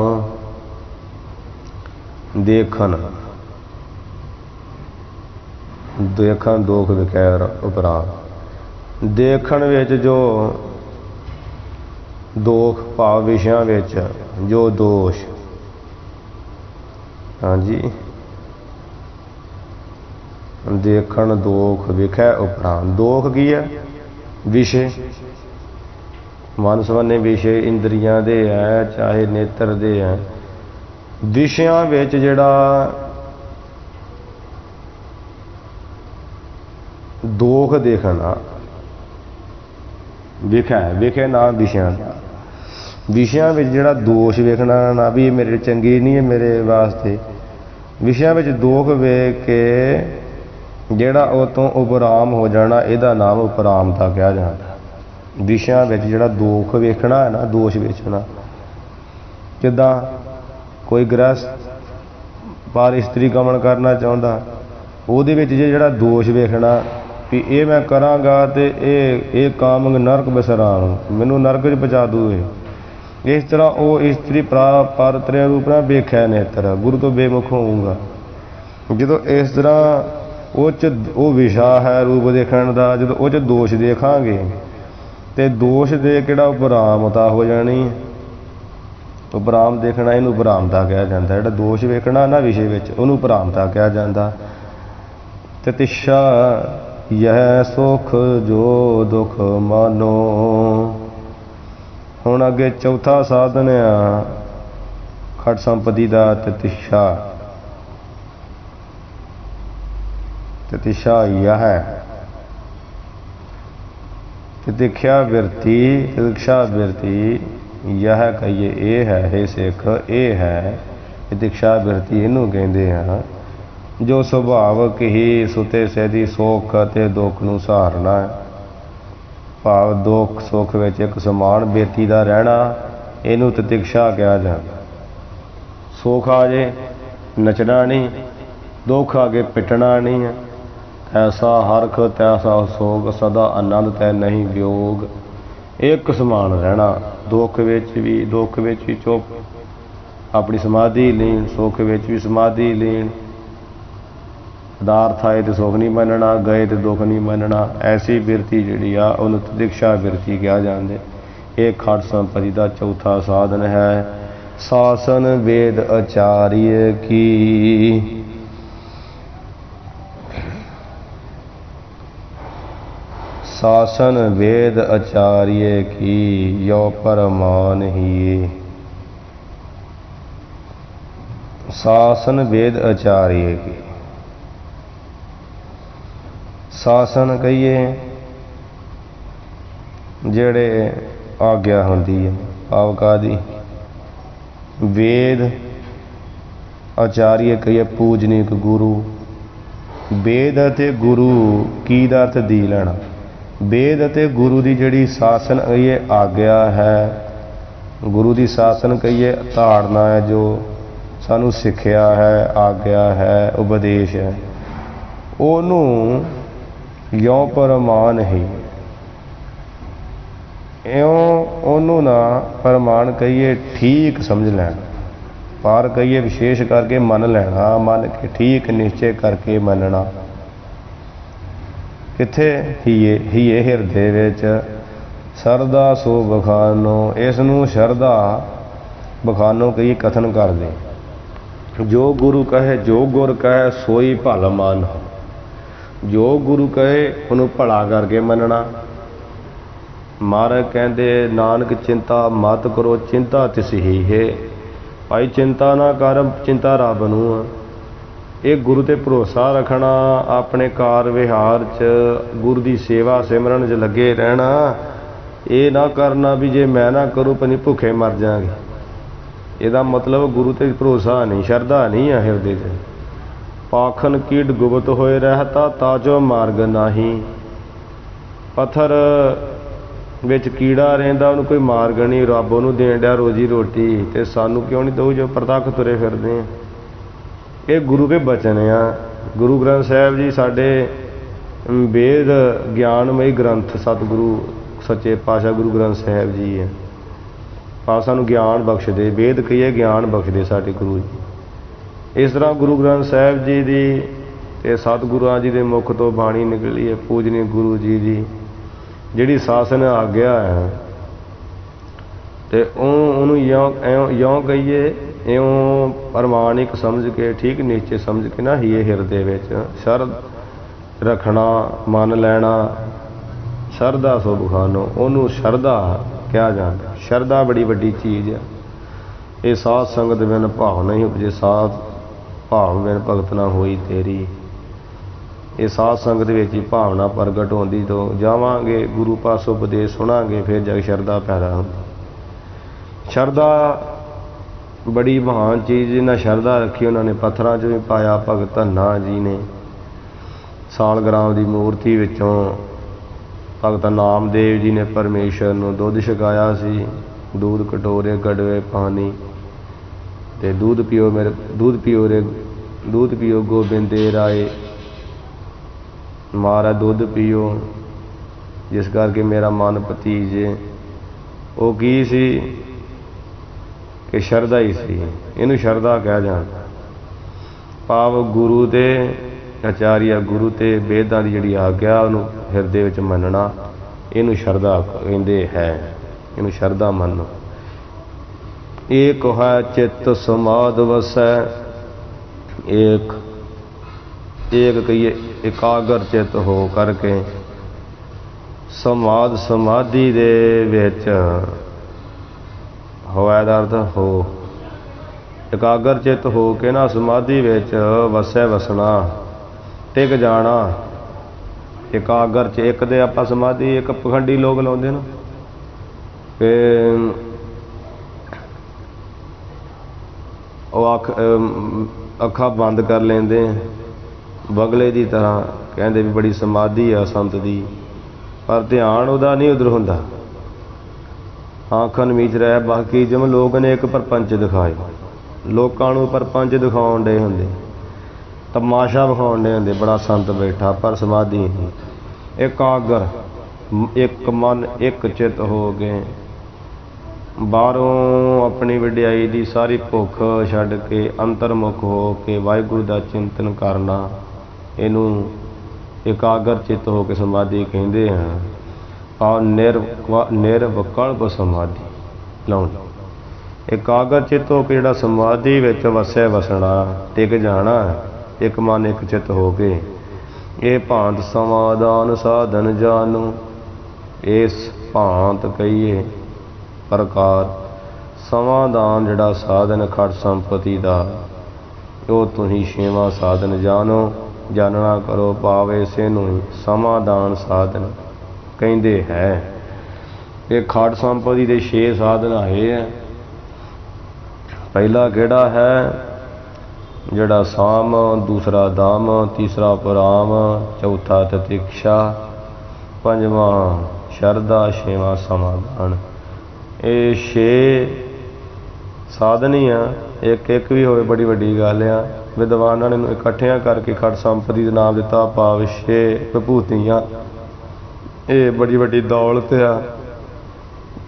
ਦੇਖਣ ਦੋਖ ਵਿਖੈ ਉਪਰਾਮ। ਦੇਖਣ ਵਿੱਚ ਜੋ ਦੋਖ ਭਾਵ ਵਿਸ਼ਿਆਂ ਵਿੱਚ ਜੋ ਦੋਸ਼, ਹਾਂਜੀ, ਦੇਖਣ ਦੋਖ ਵਿਖੈ ਉਪਰਾਮ। ਦੋਖ ਕੀ ਹੈ? ਵਿਸ਼ੇ, ਮਨ ਸਵੰਨੇ ਵਿਸ਼ੇ ਇੰਦਰੀਆਂ ਦੇ ਹੈ, ਚਾਹੇ ਨੇਤਰ ਦੇ ਹੈ। ਵਿਸ਼ਿਆਂ ਵਿੱਚ ਜਿਹੜਾ ਦੋਖ ਦੇਖਣਾ, ਵਿਖੇ ਨਾਮ ਵਿਸ਼ਿਆਂ ਦਾ। ਵਿਸ਼ਿਆਂ ਵਿੱਚ ਜਿਹੜਾ ਦੋਸ਼ ਵੇਖਣਾ ਨਾ ਵੀ ਇਹ ਮੇਰੇ ਚੰਗੀ ਨਹੀਂ ਹੈ ਮੇਰੇ ਵਾਸਤੇ। ਵਿਸ਼ਿਆਂ ਵਿੱਚ ਦੋਖ ਵੇਖ ਕੇ ਜਿਹੜਾ ਉਹ ਤੋਂ ਉਪਰਾਮ ਹੋ ਜਾਣਾ, ਇਹਦਾ ਨਾਮ ਉਪਰਾਮਤਾ ਕਿਹਾ ਜਾਂਦਾ। ਵਿਸ਼ਿਆਂ ਵਿੱਚ ਜਿਹੜਾ ਦੋਖ ਵੇਖਣਾ ਹੈ ਨਾ, ਦੋਸ਼ ਵੇਖਣਾ। ਜਿੱਦਾਂ ਕੋਈ ਗ੍ਰਹਿਸਥ ਪਰ ਇਸਤਰੀ ਗਮਨ ਕਰਨਾ ਚਾਹੁੰਦਾ, ਉਹਦੇ ਵਿੱਚ ਜਿਹੜਾ ਦੋਸ਼ ਵੇਖਣਾ ਵੀ ਇਹ ਮੈਂ ਕਰਾਂਗਾ ਤੇ ਇਹ ਕਾਮੰਗ ਨਰਕ ਬਿਸਰਾਮ, ਮੈਨੂੰ ਨਰਕ 'ਚ ਪਹੁੰਚਾ ਦੂ। ਇਸ ਤਰ੍ਹਾਂ ਉਹ ਇਸਤਰੀ ਪਰ ਤ੍ਰਿਆ ਰੂਪ ਨਾਲ ਵੇਖਿਆ ਨੇਤਰ, ਗੁਰੂ ਤੋਂ ਬੇਮੁਖ ਹੋਊਗਾ। ਜਦੋਂ ਇਸ ਤਰ੍ਹਾਂ ਉਹ ਵਿਸ਼ਾ ਹੈ ਰੂਪ ਦੇਖਣ ਦਾ, ਜਦੋਂ ਉਹ 'ਚ ਦੋਸ਼ ਦੇਖਾਂਗੇ ਤੇ ਦੋਸ਼ ਦੇ ਕਿਹੜਾ ਉਪਰਾਮਤਾ ਹੋ ਜਾਣੀ। ਉਪਰਾਮ ਦੇਖਣਾ, ਇਹਨੂੰ ਉਪਰਾਮਤਾ ਕਿਹਾ ਜਾਂਦਾ। ਜਿਹੜਾ ਦੋਸ਼ ਵੇਖਣਾ ਨਾ ਵਿਸ਼ੇ ਵਿੱਚ, ਉਹਨੂੰ ਉਪਰਾਮਤਾ ਕਿਹਾ ਜਾਂਦਾ। ਤਤਿਛਾ ਯਹ ਸੁਖ ਜੋ ਦੁਖ ਮਾਨੋ। ਹੁਣ ਅੱਗੇ ਚੌਥਾ ਸਾਧਨ ਆ ਖਟ ਸੰਪਤੀ ਦਾ, ਤਤਿਛਾ। ਤਤਿਛਾ ਯਹ ਤਿਤਿਖਿਆ ਬਿਰਤੀ, ਤਿਤਿਖਾ ਬਿਰਤੀ ਯਹ ਕਹੀਏ ਇਹ ਹੈ। ਹੇ ਸਿੱਖ, ਇਹ ਹੈ ਤਿਤਿਖਾ ਬਿਰਤੀ, ਇਹਨੂੰ ਕਹਿੰਦੇ ਆ ਜੋ ਸੁਭਾਵਕ ਹੀ ਸੁਤੇ ਸਹਿਦੀ ਸੁੱਖ ਅਤੇ ਦੁੱਖ ਨੂੰ ਸਹਾਰਨਾ ਹੈ। ਭਾਵ ਦੁੱਖ ਸੁੱਖ ਵਿੱਚ ਇੱਕ ਸਮਾਨ ਬਿਰਤੀ ਦਾ ਰਹਿਣਾ, ਇਹਨੂੰ ਤਿਤਿਖਾ ਕਿਹਾ ਜਾਂਦਾ। ਸੁੱਖ ਆ ਜੇ ਨੱਚਣਾ ਨਹੀਂ, ਦੁੱਖ ਆ ਕੇ ਪਿੱਟਣਾ ਨਹੀਂ ਹੈ। ਐਸਾ ਹਰਖ ਤੈਸਾ ਸੋਗ, ਸਦਾ ਆਨੰਦ ਤੈ ਨਹੀਂ ਵਿਯੋਗ। ਇੱਕ ਸਮਾਨ ਰਹਿਣਾ, ਦੁੱਖ ਵਿੱਚ ਵੀ ਚੁੱਪ, ਆਪਣੀ ਸਮਾਧੀ ਲੀਨ, ਸੁੱਖ ਵਿੱਚ ਵੀ ਸਮਾਧੀ ਲੀਨ। ਪਦਾਰਥ ਆਏ ਤੇ ਸੁੱਖ ਨਹੀਂ ਮੰਨਣਾ, ਗਏ ਤੇ ਦੁੱਖ ਨਹੀਂ ਮੰਨਣਾ। ਐਸੀ ਬਿਰਤੀ ਜਿਹੜੀ ਆ ਉਹਨੂੰ ਤਿਤਿਖਾ ਬਿਰਤੀ ਕਿਹਾ ਜਾਂਦਾ। ਇਹ ਖਟ ਸੰਪਤੀ ਦਾ ਚੌਥਾ ਸਾਧਨ ਹੈ। ਸਾਸਨ ਵੇਦ ਆਚਾਰੀਏ ਕੀ। ਸਾਸਨ ਵੇਦ ਆਚਾਰੀਏ ਕੀ ਯੋ ਪਰਮਾਨ ਹੀ। ਸਾਸਨ ਵੇਦ ਆਚਾਰੀਏ ਕੀ। ਸਾਸਨ ਕਹੀਏ ਜਿਹੜੇ ਆਗਿਆ ਹੁੰਦੀ ਹੈ ਭਾਵ ਕਾਹਦੀ। ਵੇਦ ਆਚਾਰੀਏ ਕਹੀਏ ਪੂਜਨੀਕ ਗੁਰੂ। ਵੇਦ ਅਤੇ ਗੁਰੂ ਕੀ ਦਾ ਅਰਥ ਦੀ ਲੈਣਾ। ਵੇਦ ਅਤੇ ਗੁਰੂ ਦੀ ਜਿਹੜੀ ਸਾਸਨ ਕਹੀਏ ਆਗਿਆ ਹੈ, ਗੁਰੂ ਦੀ ਸਾਸਨ ਕਹੀਏ ਧਾਰਨਾ ਹੈ, ਜੋ ਸਾਨੂੰ ਸਿੱਖਿਆ ਹੈ, ਆਗਿਆ ਹੈ, ਉਪਦੇਸ਼ ਹੈ, ਉਹਨੂੰ ਯੋਂ ਪਰਮਾਨ ਹੀ, ਇਉਂ ਉਹਨੂੰ ਨਾ ਪਰਮਾਨ ਕਹੀਏ ਠੀਕ ਸਮਝ ਲੈਣਾ। ਪਰ ਕਹੀਏ ਵਿਸ਼ੇਸ਼ ਕਰਕੇ ਮੰਨ ਲੈਣਾ, ਮੰਨ ਕੇ ਠੀਕ ਨਿਸ਼ਚੇ ਕਰਕੇ ਮੰਨਣਾ। ਕਿੱਥੇ? ਹੀਏ ਹਿਰਦੇ ਵਿੱਚ। ਸਰਦਾ ਸੋ ਬਖਾਨੋ, ਇਸ ਨੂੰ ਸ਼ਰਧਾ ਬਖਾਨੋ ਕਹੀ ਕਥਨ ਕਰਦੇ। ਜੋ ਗੁਰੂ ਕਹੇ, ਜੋ ਗੁਰ ਕਹੇ ਸੋਈ ਭਲ ਮਨ। ਜੋ ਗੁਰੂ ਕਹੇ ਉਹਨੂੰ ਭਲਾ ਕਰਕੇ ਮੰਨਣਾ। ਮਹਾਰਾਜ ਕਹਿੰਦੇ ਨਾਨਕ ਚਿੰਤਾ ਮਤ ਕਰੋ, ਚਿੰਤਾ ਤਿਸ ਹੀ ਹੈ। ਭਾਈ ਚਿੰਤਾ ਨਾ ਕਰ, ਚਿੰਤਾ ਰੱਬ ਨੂੰ ਆ। ਇਹ ਗੁਰੂ ਤੇ ਭਰੋਸਾ ਰੱਖਣਾ, ਆਪਣੇ ਕਾਰ ਵਿਹਾਰ 'ਚ ਗੁਰੂ ਦੀ ਸੇਵਾ ਸਿਮਰਨ 'ਚ ਲੱਗੇ ਰਹਿਣਾ। ਇਹ ਨਾ ਕਰਨਾ ਵੀ ਜੇ ਮੈਂ ਨਾ ਕਰੂੰ ਪਨੀ ਭੁੱਖੇ ਮਰ ਜਾਵਾਂਗੇ। ਇਹਦਾ ਮਤਲਬ ਗੁਰੂ ਤੇ ਭਰੋਸਾ ਨਹੀਂ, ਸ਼ਰਧਾ ਨਹੀਂ ਆ ਹਿਰਦੇ 'ਚ। ਪਾਖਨ ਕੀਟ ਗੁਪਤ ਹੋਏ ਰਹਿਤਾ, ਤਾਜੋ ਮਾਰਗ ਨਾਹੀ। ਪੱਥਰ ਵਿੱਚ ਕੀੜਾ ਰਹਿੰਦਾ, ਉਹਨੂੰ ਕੋਈ ਮਾਰਗ ਨਹੀਂ, ਰੱਬ ਉਹਨੂੰ ਦੇਣ ਡਿਆ ਰੋਜੀ ਰੋਟੀ, ਤੇ ਸਾਨੂੰ ਕਿਉਂ ਨਹੀਂ ਦਊ ਜੋ ਪ੍ਰਤੱਖ ਤੁਰੇ ਫਿਰਦੇ ਆ। ਇਹ ਗੁਰੂ ਕੇ ਬਚਨ ਆ। ਗੁਰੂ ਗ੍ਰੰਥ ਸਾਹਿਬ ਜੀ ਸਾਡੇ ਵੇਦ ਗਿਆਨਮਈ ਗ੍ਰੰਥ, ਸਤਿਗੁਰੂ ਸੱਚੇ ਪਾਤਸ਼ਾਹ ਗੁਰੂ ਗ੍ਰੰਥ ਸਾਹਿਬ ਜੀ ਹੈ। ਆ ਸਾਨੂੰ ਗਿਆਨ ਬਖਸ਼ਦੇ, ਵੇਦ ਕਹੀਏ ਗਿਆਨ ਬਖਸ਼ਦੇ ਸਾਡੇ ਗੁਰੂ ਜੀ। ਇਸ ਤਰ੍ਹਾਂ ਗੁਰੂ ਗ੍ਰੰਥ ਸਾਹਿਬ ਜੀ ਦੀ ਤੇ ਸਤਿਗੁਰਾਂ ਜੀ ਦੇ ਮੁਖ ਤੋਂ ਬਾਣੀ ਨਿਕਲੀ ਹੈ, ਪੂਜਨੀ ਗੁਰੂ ਜੀ ਦੀ ਜਿਹੜੀ ਸਾਸਨ ਆਗਿਆ ਹੈ, ਤੇ ਉਹਨੂੰ ਇਉਂ ਕਹੀਏ, ਇਉਂ ਪ੍ਰਮਾਣਿਕ ਸਮਝ ਕੇ, ਠੀਕ ਨਿਸ਼ਚੇ ਸਮਝ ਕੇ ਨਾ ਹੀ ਹਿਰਦੇ ਵਿੱਚ ਸ਼ਰਧ ਰੱਖਣਾ, ਮੰਨ ਲੈਣਾ। ਸ਼ਰਧਾ ਸੁਭਾਨੋ, ਉਹਨੂੰ ਸ਼ਰਧਾ ਕਿਹਾ ਜਾਂਦਾ। ਸ਼ਰਧਾ ਬੜੀ ਵੱਡੀ ਚੀਜ਼ ਹੈ। ਇਹ ਸਾਧ ਸੰਗਤ ਬਿਨ ਭਾਵ ਨਹੀਂ ਉਪਜੇ, ਸਾਧ ਭਾਵ ਬਿਨ ਭਗਤ ਨਾ ਹੋਈ ਤੇਰੀ। ਇਹ ਸਾਧ ਸੰਗਤ ਵਿੱਚ ਹੀ ਭਾਵਨਾ ਪ੍ਰਗਟ ਹੁੰਦੀ, ਤੋਂ ਜਾਵਾਂਗੇ ਗੁਰੂ ਪਾਸੋਂ ਉਪਦੇਸ਼ ਸੁਣਾਂਗੇ, ਫਿਰ ਜਾ ਕੇ ਸ਼ਰਧਾ ਪੈਦਾ ਹੁੰਦੀ। ਸ਼ਰਧਾ ਬੜੀ ਮਹਾਨ ਚੀਜ਼, ਜਿਹਨਾਂ ਸ਼ਰਧਾ ਰੱਖੀ ਉਹਨਾਂ ਨੇ ਪੱਥਰਾਂ 'ਚ ਵੀ ਪਾਇਆ। ਭਗਤ ਧੰਨਾ ਜੀ ਨੇ ਸਾਲਗ੍ਰਾਮ ਦੀ ਮੂਰਤੀ ਵਿੱਚੋਂ ਭਗਤ ਨਾਮਦੇਵ ਜੀ ਨੇ ਪਰਮੇਸ਼ਰ ਨੂੰ ਦੁੱਧ ਛਕਾਇਆ ਸੀ। दूध कटोरे कड़वे पानी, ते दूध पियो मेरे, दूध पियो गोबिंदे राए, मारा दूध पियो जिस करके मेरा मन भतीजे। वो की सी कि शरधा ही सी, इनू शरधा कह जाता। भाव गुरु दे आचार्य गुरु ते वेदां दी जिहड़ी आग्या उहनूं हिरदे विच मनना, इनू शरधा कहिंदे है। इनू शरधा मनो। एक है चित्त समाध वसै, एक कहिए एकाग्र चित्त हो करके समाधि दे विच होया दा अर्थ हो, एकाग्र चित्त हो के ना समाधि विच वसै वसना, टिक जाना। एकाग्र च एक दे आपां समाधि एक पखंडी लोग लाउंदे ना, अखा बंद कर लेंदे बगले की तरह, कहते भी बड़ी समाधि आ संत दी, पर ध्यान उहदा नहीं उधर हुंदा। आँखां मीच रहा, बाकी जिवें लोग ने एक परपंच दिखाए, लोकां नूं परपंच दिखाउण डे हुंदे, तमाशा विखाउण डे हुंदे, बड़ा संत बैठा पर समाधि नहीं। एकाग्र एक मन एक चित हो गए, बाहरों अपनी वड्याई दी सारी भुख छड्ड के अंतरमुख हो के वाहिगुरू दा चिंतन करना, इनू एकाग्र चित हो के समाधि कहिंदे हैं। और निर्विकल्प समाधि लाउणी। एकाग्र चित हो के जिहड़ा समाधि विच वसै वसना, टिक जाना, एक मन एक चित हो के। ये भांत समाधान साधन जानू, इस भांत कहिए प्रकार समाधान जिहड़ा साधन खट संपत्ति दा, वो तुही छेवां साधन जानो, जानना करो भाव इसे नूं समाधान साधन कहिंदे है। ये खट संपत्ति दे 6 साधन आए हैं। पहला किहड़ा है, जिहड़ा साम, दूसरा दाम, तीसरा पराम, चौथा तितिक्षा, पंजवां शरधा, छेवां समाधान। ये 6 साधन ही आ, एक एक भी होवे बड़ी वड्डी गल आ। विद्वानां ने इकट्ठियां करके खट संपत्ति का नाम दिता, भाव 6 विभूतियां। ये बड़ी वड्डी दौलत आ,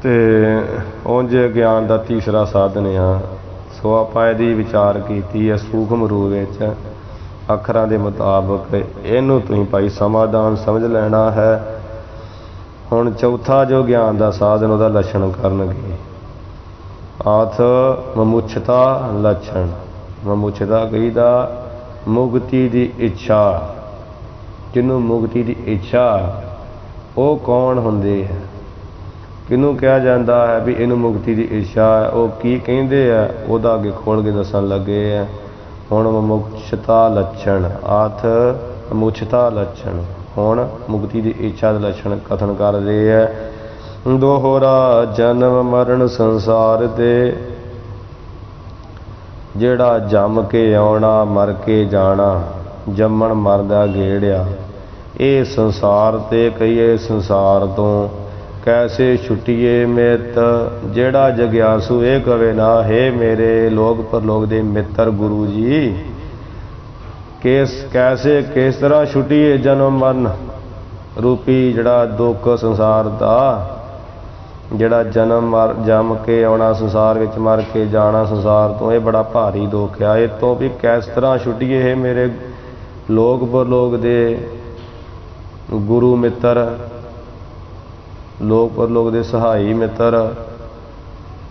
ते उंज ज्ञान का तीसरा साधन आ। सो आपां इहदी विचार कीती है सूखम रूप विच अखरां दे मुताबक, इहनूं तुसीं भाई समाधान समझ लेना है। हुण चौथा जो ज्ञान का साधन उहदा लक्षण करनगे। आथ ममुछता लक्षण, ममुछता कहीदा मुक्ति की इच्छा। जिन्हों मुक्ति की इच्छा, वो कौन हुंदे है, किनू कहा जाता है भी इनू मुक्ति की इच्छा है, वो की कहिंदे है, उहदा अगे खोल के दसन लगे है। हुण ममुछता लक्षण, आथ ममुछता लक्षण, हुण मुक्ति की इच्छा के लक्षण कथन कर रहे हैं। दोहरा जन्म मरण संसार दे, जेड़ा जम के आना मर के जाना, जमन मरदा गेड़िया। ये संसार ते कहिए संसार तो कैसे छुट्टिए मित। जेड़ा जग्यासु ये कवे ना, हे मेरे लोक परलोक दे मित्र गुरु जी, कैसे किस तरह छुट्टिए जन्म मरण रूपी जड़ा दुख संसार दा, जड़ा जन्म जम के आना संसार विच, मर के जाना संसार तो, ये बड़ा भारी दुख है। ये तो भी किस तरह छुट्टिए है मेरे लोक परलोक दे गुरु मित्र, लोक परलोक दे सहाई मित्र,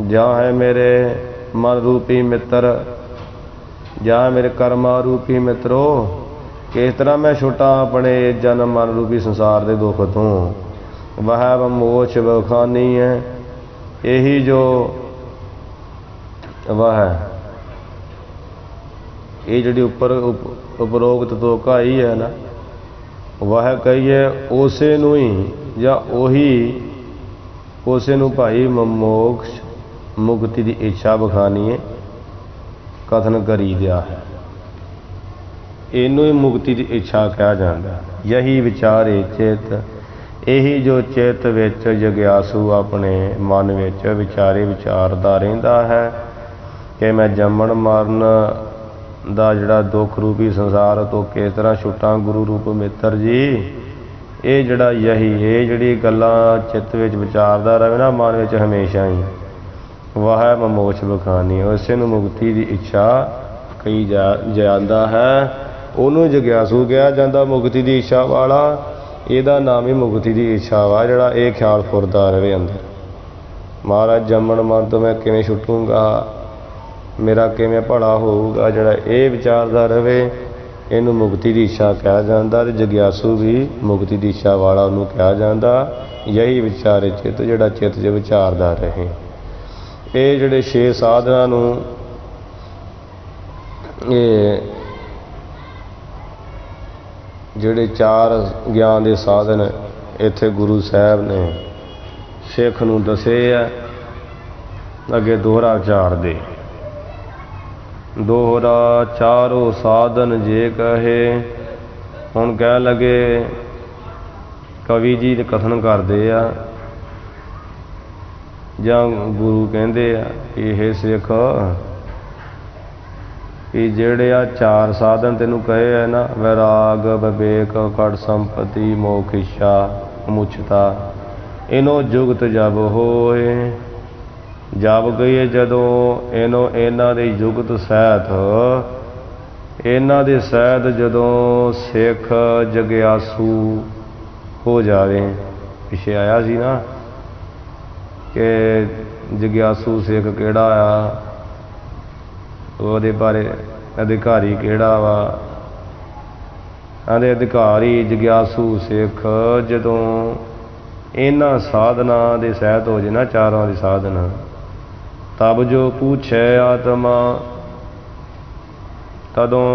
जहाँ है मेरे मन रूपी मित्र, जहाँ मेरे कर्मा रूपी मित्रो, किस तरह मैं छुटा अपने जन्म मन रूपी संसार के दुख तो। वह मोक्ष बखानी है, यही जो वह है ये जी उपर उपरोक्त तो कही है ना, वह कहिए उसे नू ही या ओही उसे नू भाई मोक्ष मुक्ति की इच्छा बखानी है कथन करी दिया है। इनू ही मुक्ति की इच्छा कहा जाता है। यही विचारे चित, यही जो चित विच जग्यासु अपने मन विच विचारे विचारदा रहिंदा है कि मैं जमन मरण दा जड़ा दुख रूपी संसार तो किस तरह छुटा गुरु रूप मित्र जी। ये जड़ा यही ये जड़ी गल्लां चित्त विच विचारदा रहे ना मन विच हमेशा ही, वह मोक्ष बखानी, उसे नूं मुक्ति की इच्छा कही जाता है। उन्होंने जग्यासु कहा जाता, मुक्ति की इच्छा वाला, ਇਹਦਾ नाम ही मुक्ति की इच्छा वा। जड़ा ये ख्याल फुरदा रहे अंदर, महाराज जमन मरण तो मैं किवें छुटूंगा, मेरा किवें भला होऊगा, जड़ा ये विचारदा रहे इनू मुक्ति की इच्छा कहा जाता। जग्यासु भी मुक्ति की इच्छा वाला उन्होंने कहा जाता। यही विचारे चित, जड़ा चित च विचारदा रहे। ये जड़े 6 साधना नूं ये ਜਿਹੜੇ 4 ਗਿਆਨ ਦੇ ਸਾਧਨ ਇੱਥੇ ਗੁਰੂ ਸਾਹਿਬ ਨੇ ਸਿੱਖ ਨੂੰ ਦੱਸੇ ਆ। ਅੱਗੇ ਦੋਹਰਾ ਚਾਰ ਦੇ, ਦੋਹਰਾ ਚਾਰੋ ਸਾਧਨ ਜੇ ਕਹੇ। ਹੁਣ ਕਹਿ ਲਗੇ ਕਵੀ ਜੀ ਦੇ ਕਥਨ ਕਰਦੇ ਆ ਜਾਂ ਗੁਰੂ ਕਹਿੰਦੇ ਆ ਇਹ ਸਿੱਖ कि जेड़े आ 4 साधन तेनू कहे है ना, वैराग विवेक कड़ संपत्ति मोक्ष इच्छा मुछता, इनो जुगत जब होए, जब गई जदों इनो इन्हां दे जुगत सहित, इन्हां दे सहित जदों सिख जग्यासु हो जावे। पिछे आया सी ना कि जग्यासु सिख किहड़ा आ, ਉਹਦੇ ਬਾਰੇ ਅਧਿਕਾਰੀ ਕਿਹੜਾ ਵਾ। ਆਂਦੇ ਅਧਿਕਾਰੀ ਜਗਿਆਸੂ ਸਿੱਖ ਜਦੋਂ ਇਹਨਾਂ ਸਾਧਨਾ ਦੇ ਸਹਿਤ ਹੋ ਜੇ ਨਾ, ਚਾਰਾਂ ਦੀ ਸਾਧਨਾ, ਤਬ ਜੋ ਪੁੱਛੇ ਆਤਮਾ, ਤਦੋਂ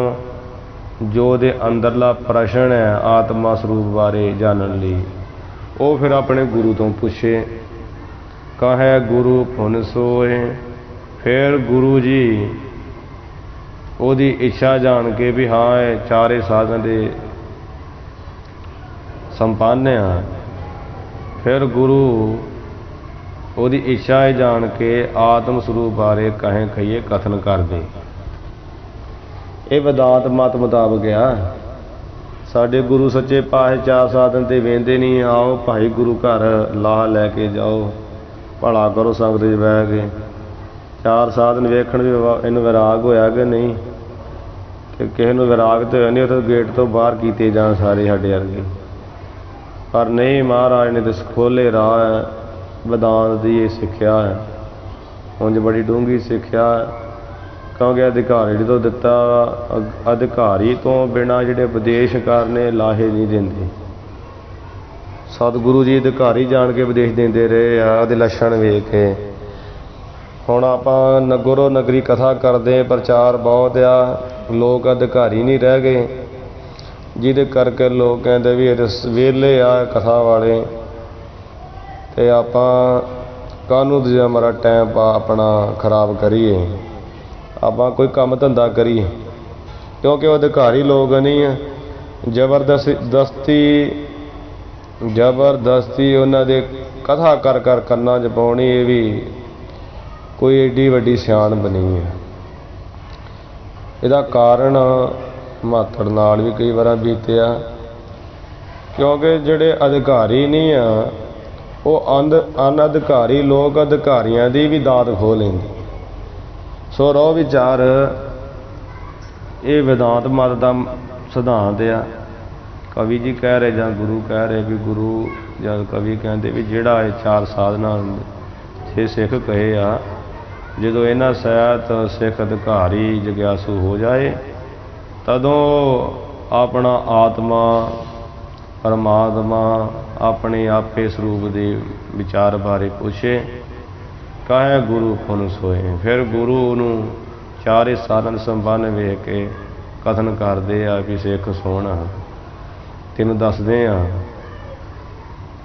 ਜੋ ਉਹਦੇ ਅੰਦਰਲਾ ਪ੍ਰਸ਼ਨ ਹੈ ਆਤਮਾ ਸਰੂਪ ਬਾਰੇ ਜਾਣਨ ਲਈ, ਉਹ ਫਿਰ ਆਪਣੇ ਗੁਰੂ ਤੋਂ ਪੁੱਛੇ। ਕਹੇ ਗੁਰੂ ਪੁਨ ਸੋਏ, ਫਿਰ ਗੁਰੂ ਜੀ ਉਹਦੀ ਇੱਛਾ ਜਾਣ ਕੇ ਵੀ ਹਾਂ ਇਹ 4 ਸਾਧਨ ਦੇ ਸੰਪੰਨ ਆ, ਫਿਰ ਗੁਰੂ ਉਹਦੀ ਇੱਛਾ ਜਾਣ ਕੇ ਆਤਮ ਸਰੂਪ ਬਾਰੇ ਕਹੇ ਕਹੀਏ ਕਥਨ ਕਰਦੇ। ਇਹ ਵਿਦਾਂਤ ਮਤ ਮੁਤਾਬਕ ਆ। ਸਾਡੇ ਗੁਰੂ ਸੱਚੇ ਪਾਤਸ਼ਾਹ 4 ਸਾਧਨ ਤੇ ਵੇਂਦੇ ਨਹੀਂ, ਆਓ ਭਾਈ ਗੁਰੂ ਘਰ ਲਾਹ ਲੈ ਕੇ ਜਾਓ, ਭਲਾ ਕਰੋ ਸੰਗਤ 'ਚ ਬਹਿ ਕੇ। 4 ਸਾਧਨ ਵੇਖਣ ਵੀ ਇਹਨੂੰ ਵਿਰਾਗ ਹੋਇਆ ਕਿ ਨਹੀਂ, ਕਿ ਕਿਸੇ ਨੂੰ ਵਿਰਾਗ ਤਾਂ ਹੋਇਆ ਨਹੀਂ, ਉੱਥੇ ਗੇਟ ਤੋਂ ਬਾਹਰ ਕੀਤੇ ਜਾਣ ਸਾਰੇ ਸਾਡੇ ਵਰਗੇ। ਪਰ ਨਹੀਂ, ਮਹਾਰਾਜ ਨੇ ਤਾਂ ਖੋਲ੍ਹੇ ਰਾਹ ਹੈ, ਵਿਦਾਂਤ ਦੀ ਇਹ ਸਿੱਖਿਆ ਹੈ, ਉਂਝ ਬੜੀ ਡੂੰਘੀ ਸਿੱਖਿਆ ਹੈ। ਕਿਉਂਕਿ ਅਧਿਕਾਰੀ ਤੋਂ ਦਿੱਤਾ, ਅਧਿਕਾਰੀ ਤੋਂ ਬਿਨਾਂ ਜਿਹੜੇ ਉਪਦੇਸ਼ ਕਰਨੇ ਲਾਹੇ ਨਹੀਂ ਦਿੰਦੇ। ਸਤਿਗੁਰੂ ਜੀ ਅਧਿਕਾਰੀ ਜਾਣ ਕੇ ਉਪਦੇਸ਼ ਦਿੰਦੇ ਰਹੇ ਆ, ਉਹਦੇ ਲੱਛਣ ਵੇਖ ਕੇ। ਹੁਣ ਆਪਾਂ ਨਗਰੋ ਨਗਰੀ ਕਥਾ ਕਰਦੇ, ਪ੍ਰਚਾਰ ਬਹੁਤ ਆ, ਲੋਕ ਅਧਿਕਾਰੀ ਨਹੀਂ ਰਹਿ ਗਏ, ਜਿਹਦੇ ਕਰਕੇ ਲੋਕ ਕਹਿੰਦੇ ਵੀ ਇਹਦੇ ਵਿਹਲੇ ਆ ਕਥਾ ਵਾਲੇ, ਅਤੇ ਆਪਾਂ ਕਾਹਨੂੰ ਦੂਜਾ ਮਾਰਾ ਟਾਈਮ ਆਪਣਾ ਖਰਾਬ ਕਰੀਏ, ਆਪਾਂ ਕੋਈ ਕੰਮ ਧੰਦਾ ਕਰੀਏ। ਕਿਉਂਕਿ ਉਹ ਅਧਿਕਾਰੀ ਲੋਕ ਨਹੀਂ ਆ, ਜ਼ਬਰਦਸਤੀ ਜ਼ਬਰਦਸਤੀ ਉਹਨਾਂ ਦੇ ਕਥਾ ਕਰ ਕਰ ਕੰਨਾਂ 'ਚ ਪਾਉਣੀ, ਇਹ ਵੀ ਕੋਈ ਏਡੀ ਵੱਡੀ ਸਿਆਣਪ ਨਹੀਂ ਹੈ। ਇਹਦਾ ਕਾਰਨ ਮਾਤੜ ਨਾਲ ਵੀ ਕਈ ਵਾਰ ਬੀਤਿਆ, ਕਿਉਂਕਿ ਜਿਹੜੇ ਅਧਿਕਾਰੀ ਨਹੀਂ ਆ ਉਹ ਅਨਅਧਿਕਾਰੀ ਲੋਕ ਅਧਿਕਾਰੀਆਂ ਦੀ ਵੀ ਦਾਤ ਖੋਹ ਲੈਂਦੇ। ਸੋ ਰੋਹ ਵਿਚਾਰ ਇਹ ਵਿਦਾਂਤ ਮਤ ਦਾ ਸਿਧਾਂਤ ਆ। ਕਵੀ ਜੀ ਕਹਿ ਰਹੇ ਜਾਂ ਗੁਰੂ ਕਹਿ ਰਹੇ ਵੀ ਗੁਰੂ ਜਦ ਕਵੀ ਕਹਿੰਦੇ ਵੀ ਜਿਹੜਾ ਇਹ 4 ਸਾਧਨਾ 6 ਸਿੱਖ ਕਹੇ ਆ, ਜਦੋਂ ਇਹਨਾਂ ਸਹਿਤ ਸਿੱਖ ਅਧਿਕਾਰੀ ਜਗਿਆਸੂ ਹੋ ਜਾਏ ਤਦੋਂ ਆਪਣਾ ਆਤਮਾ ਪਰਮਾਤਮਾ ਆਪਣੇ ਆਪੇ ਸਰੂਪ ਦੇ ਵਿਚਾਰ ਬਾਰੇ ਪੁੱਛੇ, ਕਾਹੇ ਗੁਰੂ ਪੁਨ ਸੋਏ। ਫਿਰ ਗੁਰੂ ਨੂੰ 4 ਸਾਧਨ ਸੰਬੰਧ ਵੇਖ ਕੇ ਕਥਨ ਕਰਦੇ ਆ ਵੀ ਸਿੱਖ ਸੋਹਣਾ ਤੈਨੂੰ ਦੱਸਦੇ ਆ।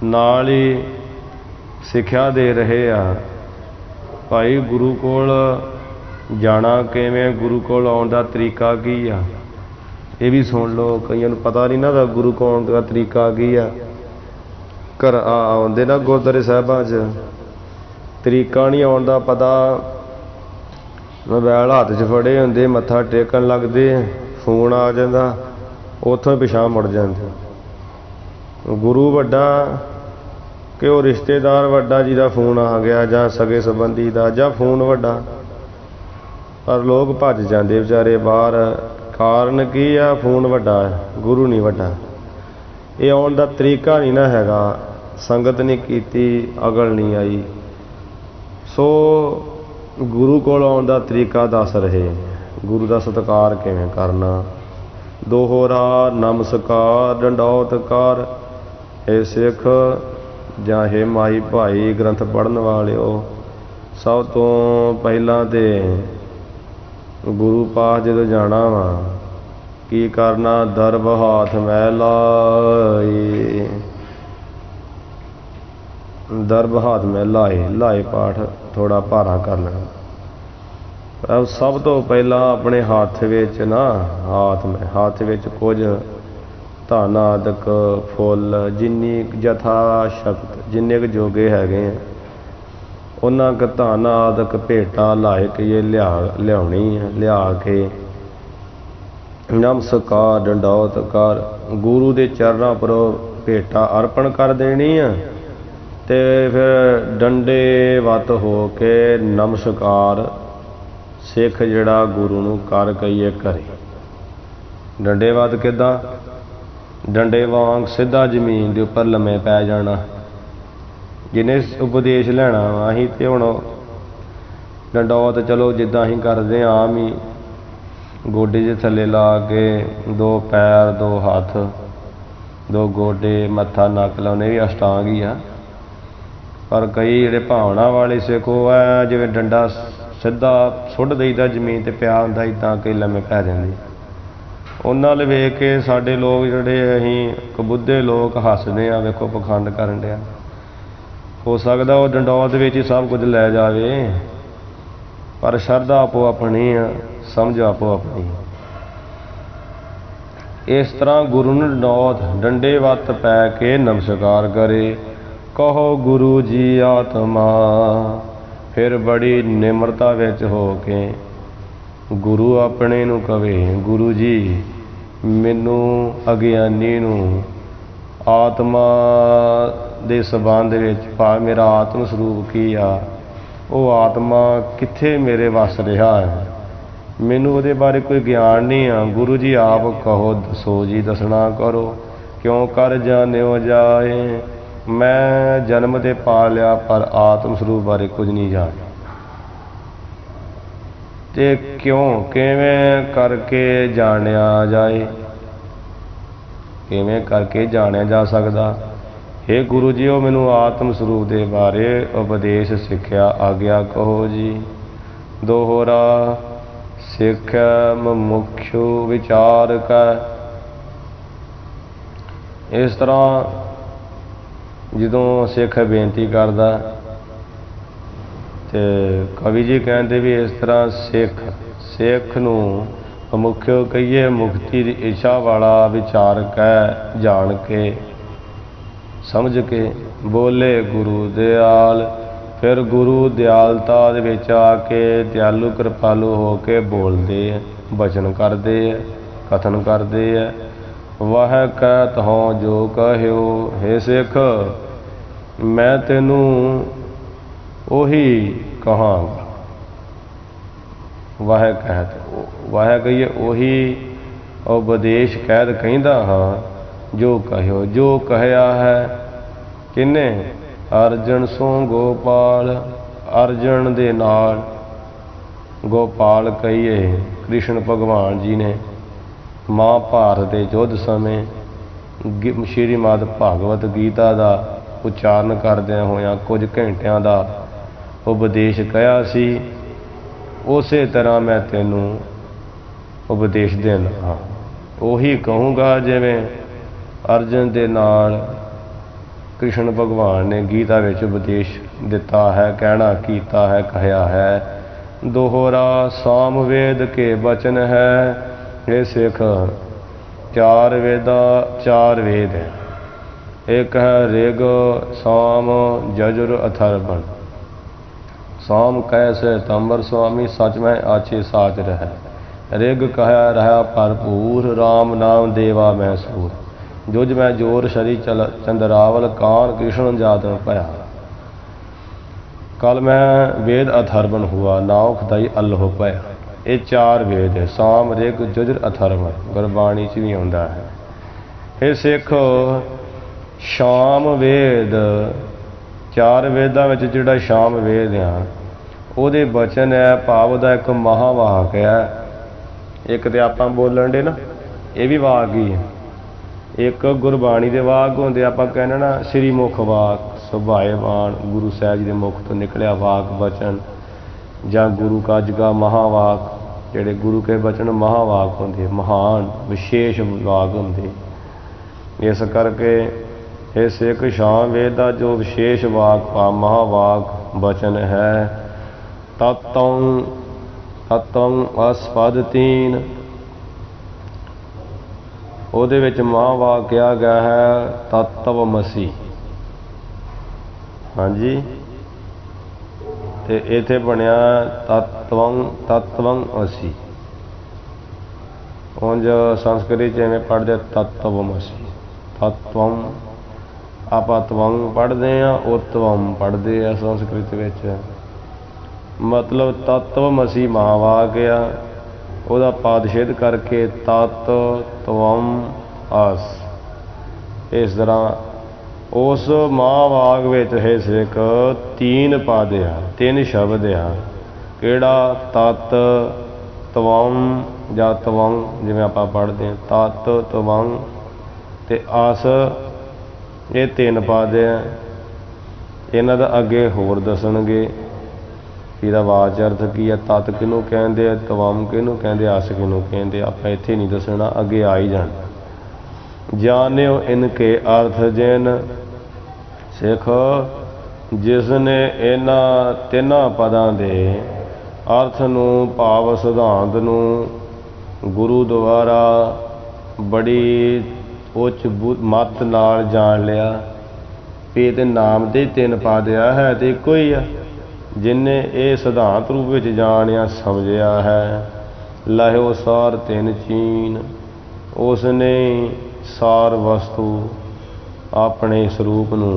ਨਾਲ ਹੀ ਸਿੱਖਿਆ ਦੇ ਰਹੇ ਆ ਭਾਈ ਗੁਰੂ ਕੋਲ ਜਾਣਾ ਕਿਵੇਂ, ਗੁਰੂ ਕੋਲ ਆਉਣ ਦਾ ਤਰੀਕਾ ਕੀ ਆ, ਇਹ ਵੀ ਸੁਣ ਲਓ। ਕਈਆਂ ਨੂੰ ਪਤਾ ਨਹੀਂ ਨਾ ਗੁਰੂ ਕੋਲ ਆਉਣ ਦਾ ਤਰੀਕਾ ਕੀ ਆ। ਘਰ ਆਉਂਦੇ ਨਾ ਗੁਰਦੁਆਰੇ ਸਾਹਿਬਾਂ 'ਚ ਤਰੀਕਾ ਨਹੀਂ ਆਉਣ ਦਾ ਪਤਾ, ਮੋਬਾਇਲ ਹੱਥ 'ਚ ਫੜੇ ਹੁੰਦੇ, ਮੱਥਾ ਟੇਕਣ ਲੱਗਦੇ, ਫੋਨ ਆ ਜਾਂਦਾ, ਉੱਥੋਂ ਹੀ ਪਿਛਾਂਹ ਮੁੜ ਜਾਂਦੇ। ਗੁਰੂ ਵੱਡਾ ਕਿ ਉਹ ਰਿਸ਼ਤੇਦਾਰ ਵੱਡਾ ਜਿਹਦਾ ਫੋਨ ਆ ਗਿਆ, ਜਾਂ ਸਗੇ ਸੰਬੰਧੀ ਦਾ, ਜਾਂ ਫੋਨ ਵੱਡਾ, ਪਰ ਲੋਕ ਭੱਜ ਜਾਂਦੇ ਵਿਚਾਰੇ ਬਾਹਰ। ਕਾਰਨ ਕੀ ਆ? ਫੋਨ ਵੱਡਾ ਹੈ, ਗੁਰੂ ਨਹੀਂ ਵੱਡਾ। ਇਹ ਆਉਣ ਦਾ ਤਰੀਕਾ ਨਹੀਂ ਨਾ ਹੈਗਾ, ਸੰਗਤ ਨਹੀਂ ਕੀਤੀ, ਅਕਲ ਨਹੀਂ ਆਈ। ਸੋ ਗੁਰੂ ਕੋਲ ਆਉਣ ਦਾ ਤਰੀਕਾ ਦੱਸ ਰਹੇ, ਗੁਰੂ ਦਾ ਸਤਿਕਾਰ ਕਿਵੇਂ ਕਰਨਾ। ਦੋਹਰਾ ਨਮਸਕਾਰ ਡੰਡੌਤ ਕਰ, ਇਹ ਸਿੱਖ ਜਾਂ ਹੇ ਮਾਈ ਭਾਈ ਗ੍ਰੰਥ ਪੜ੍ਹਨ ਵਾਲਿਓ, ਸਭ ਤੋਂ ਪਹਿਲਾਂ ਤੇ ਗੁਰੂ ਪਾਸ ਜਦੋਂ ਜਾਣਾ ਵਾ ਕੀ ਕਰਨਾ? ਦਰਬ ਹਾਥ ਮੈਂ ਲਾਏ, ਦਰਬ ਹਾਥ ਮੈਂ ਲਾਏ। ਲਾਏ ਪਾਠ ਥੋੜਾ ਭਾਰਾ ਕਰ ਲੈਣਾ। ਸਭ ਤੋਂ ਪਹਿਲਾਂ ਆਪਣੇ ਹੱਥ ਵਿੱਚ ਨਾ ਹੱਥ ਵਿੱਚ ਕੁਝ ਧਨ ਆਦਿਕ ਫੁੱਲ, ਜਿੰਨੀ ਯਥਾ ਸ਼ਕਤ, ਜਿੰਨੇ ਕੁ ਜੋਗੇ ਹੈਗੇ ਆ ਉਹਨਾਂ ਕੁ ਧਨ ਆਦਿਕ ਭੇਟਾਂ ਲਾਇ ਕੇ ਇਹ ਲਿਆਉਣੀ ਹੈ। ਲਿਆ ਕੇ ਨਮਸਕਾਰ ਡੰਡੌਤ ਕਰ, ਗੁਰੂ ਦੇ ਚਰਨਾਂ ਉੱਪਰ ਭੇਟਾ ਅਰਪਣ ਕਰ ਦੇਣੀ ਆ। ਤੇ ਫਿਰ ਡੰਡੇ ਵੱਤ ਹੋ ਕੇ ਨਮਸਕਾਰ ਸਿੱਖ ਜਿਹੜਾ ਗੁਰੂ ਨੂੰ ਕਰ ਕਹੀਏ ਘਰੇ। ਡੰਡੇ ਵੱਤ ਕਿੱਦਾਂ? ਡੰਡੇ ਵਾਂਗ ਸਿੱਧਾ ਜ਼ਮੀਨ ਦੇ ਉੱਪਰ ਲੰਮੇ ਪੈ ਜਾਣਾ। ਜਿਹਨੇ ਉਪਦੇਸ਼ ਲੈਣਾ ਵਾ, ਅਸੀਂ ਤੇ ਹੁਣ ਡੰਡੌਤ ਚਲੋ ਜਿੱਦਾਂ ਅਸੀਂ ਕਰਦੇ ਹਾਂ ਆਮ ਹੀ, ਗੋਡੇ ਦੇ ਥੱਲੇ ਲਾ ਕੇ 2 ਪੈਰ 2 ਹੱਥ 2 ਗੋਡੇ ਮੱਥਾ ਨੱਕ ਲਾਉਣੇ ਵੀ ਅਸ਼ਟਾਂਗ ਹੀ ਆ। ਪਰ ਕਈ ਜਿਹੜੇ ਭਾਵਨਾ ਵਾਲੇ ਸਿੱਖ ਉਹ ਹੈ ਜਿਵੇਂ ਡੰਡਾ ਸਿੱਧਾ ਸੁੱਟ ਦਈਦਾ ਜ਼ਮੀਨ 'ਤੇ ਪਿਆ ਹੁੰਦਾ, ਇੱਦਾਂ ਕਿ ਲੰਮੇ ਪੈ ਜਾਂਦੇ। ਉਹਨਾਂ ਵੱਲ ਵੇਖ ਕੇ ਸਾਡੇ ਲੋਕ ਜਿਹੜੇ ਅਸੀਂ ਕਬੁੱਧੇ ਲੋਕ ਹੱਸਦੇ ਆ, ਵੇਖੋ ਪਖੰਡ ਕਰਨ ਡਿਆ। ਹੋ ਸਕਦਾ ਉਹ ਡੰਡੌਤ ਵਿੱਚ ਹੀ ਸਭ ਕੁਝ ਲੈ ਜਾਵੇ, ਪਰ ਸ਼ਰਧਾ ਆਪੋ ਆਪਣੀ ਆ, ਸਮਝ ਆਪੋ ਆਪਣੀ। ਇਸ ਤਰ੍ਹਾਂ ਗੁਰੂ ਨੂੰ ਡੰਡੇ ਵੱਤ ਪੈ ਕੇ ਨਮਸਕਾਰ ਕਰੇ। ਕਹੋ ਗੁਰੂ ਜੀ ਆਤਮਾ, ਫਿਰ ਬੜੀ ਨਿਮਰਤਾ ਵਿੱਚ ਹੋ ਕੇ ਗੁਰੂ ਆਪਣੇ ਨੂੰ ਕਵੇ, ਗੁਰੂ ਜੀ ਮੈਨੂੰ ਅਗਿਆਨੀ ਨੂੰ ਆਤਮਾ ਦੇ ਸੰਬੰਧ ਵਿੱਚ ਮੇਰਾ ਆਤਮ ਸਰੂਪ ਕੀ ਆ, ਉਹ ਆਤਮਾ ਕਿੱਥੇ ਮੇਰੇ ਵੱਸ ਰਿਹਾ ਹੈ, ਮੈਨੂੰ ਉਹਦੇ ਬਾਰੇ ਕੋਈ ਗਿਆਨ ਨਹੀਂ ਆ। ਗੁਰੂ ਜੀ ਆਪ ਕਹੋ, ਦੱਸੋ ਜੀ, ਦੱਸਣਾ ਕਰੋ। ਕਿਉਂ ਕਰ ਜਾਣਿਓ ਜਾਏ, ਮੈਂ ਜਨਮ ਤੇ ਪਾ ਲਿਆ ਪਰ ਆਤਮ ਸਰੂਪ ਬਾਰੇ ਕੁਝ ਨਹੀਂ ਜਾਣਦਾ। ਤੇ ਕਿਉਂ ਕਿਵੇਂ ਕਰਕੇ ਜਾਣਿਆ ਜਾਏ, ਕਿਵੇਂ ਕਰਕੇ ਜਾਣਿਆ ਜਾ ਸਕਦਾ? ਹੇ ਗੁਰੂ ਜੀ, ਉਹ ਮੈਨੂੰ ਆਤਮ ਸਰੂਪ ਦੇ ਬਾਰੇ ਉਪਦੇਸ਼ ਸਿੱਖਿਆ, ਆਗਿਆ ਕਹੋ ਜੀ। ਦੋਹਰਾ ਸਿੱਖਿਆ ਮੁਖਿਓ ਵਿਚਾਰ ਕੈ। ਇਸ ਤਰ੍ਹਾਂ ਜਦੋਂ ਸਿੱਖ ਬੇਨਤੀ ਕਰਦਾ ਤੇ ਕਵੀ ਜੀ ਕਹਿੰਦੇ ਵੀ ਇਸ ਤਰ੍ਹਾਂ ਸਿੱਖ ਨੂੰ ਮੁਖਿਓ ਕਹੀਏ, ਮੁਕਤੀ ਦੀ ਇੱਛਾ ਵਾਲਾ ਵਿਚਾਰ ਕਹਿ ਜਾਣ ਕੇ समझ के बोले गुरु दयाल। फिर गुरु दयालता दे विच आके दयालु कृपालु हो के बोलते बचन करते कथन करते है। वह कहत हों जो कहो हे सिख मैं तेनू ओही कहांगा। वह कहिए ओही उपदेश कैद कहंदा हाँ जो कहो। जो कहया है किने अर्जन सो गोपाल। अर्जन दे नाल गोपाल कहिए कृष्ण भगवान जी ने महाभारत के युद्ध समय श्रीमद भागवत गीता का उच्चारण करदਿਆਂ होया कुछ घंटिਆਂ का उपदेश कहा सी। उस तरह मैं तेनू उपदेश देना हाँ। उही कहूँगा जिवें अर्जन दे नाल कृष्ण भगवान ने गीता विच उपदेश दिता है, कहना कीता है, कहया है। दोहरा साम वेद के वचन है। ये सिख चार वेद है। एक है ऋग साम जजुर अथर्वण। साम कैसे तंबर स्वामी सच में आछे साच रह। ऋग कहा रहा भरपूर राम नाम देवा मैं सूर। जुज मैं जोर शरी चंद्रावल कान कृष्ण जातन भया। कल मैं वेद अथर्वण हुआ नाव खुदाई अल्लाह भया। ये चार वेद है साम ऋग जुजर अथर्वण गुरबाणी च भी आउंदा है। हे सिख शाम वेद चार वेदां विच जिहड़ा शाम वेद आ ਉਹਦੇ बचन है भाव ਦਾ एक महावाक है। एक तो आप बोलन दे ना ये भी वाक ही है। एक गुरबाणी के वाक होंदे आप कहने ना श्री मुख वाक सुभाएवान गुरु साहब जी के मुख तो निकलिया वाक बचन ਜਾਂ गुरु काज का महावाक ਜਿਹੜੇ गुरु के बचन महावाक होंदे महान विशेष वाक होंदे। इस करके ये सिख शाम वेद का जो विशेष वाक महावाक बचन है तत्वं तत्वं अस्पद तीन। ਉਹਦੇ ਵਿੱਚ महावाक ਕਿਹਾ ਗਿਆ ਹੈ ਤत्वमसी। ਹਾਂਜੀ ਤੇ ਇੱਥੇ ਬਣਿਆ तत्वं असी। ਉਂਝ ਸੰਸਕ੍ਰਿਤ ਜਿਵੇਂ ਪੜ੍ਹਦੇ तत्वमसी तत्वं ਆਪਾਂ ਤਵੰ ਪੜ੍ਹਦੇ ਹਾਂ ਉਤਵੰ ਪੜ੍ਹਦੇ ਆ ਸੰਸਕ੍ਰਿਤ ਵਿੱਚ। मतलब तत्वमसी महावाक आ ਉਹਦਾ ਪਾਦ ਛੇਦ ਕਰਕੇ ਤਤ ਤਵੰ ਅਸ। ਇਸ ਤਰ੍ਹਾਂ ਉਸ महावाक ਵਿੱਚ ਹੈ ਸਿੱਖ तीन पद आ तीन शब्द आ। ਕਿਹੜਾ ਤਤ ਤਵੰ ਜਾਂ ਤਵੰ ਜਿਵੇਂ ਆਪਾਂ ਪੜ੍ਹਦੇ ਹਾਂ ਤਤ ਤਵੰ ਤੇ ਅਸ ਇਹ तीन पद आ। ਇਹਨਾਂ ਦਾ ਅੱਗੇ ਹੋਰ ਦੱਸਣਗੇ ਇਹਦਾ ਵਾਚ अर्थ की है। तत किनू कहते हैं तवम किनू कहते अस किनू कहते आप इत्थे नहीं दसना अगे आ ही जाना। जानियो इनके अर्थ जिन सिख जिसने इन्हां तिन्हां पदां दे अर्थ नूं भाव सिद्धांत नूं गुरु द्वारा बड़ी उच्च मत नाल जान लिया भी ये नाम दे तीन पद आ है तो इको ही आ। जिन्हें ये सिद्धांत रूप में जानिया समझिया है लहो सार तीन चीन। उसने सार वस्तु अपने स्वरूप नूं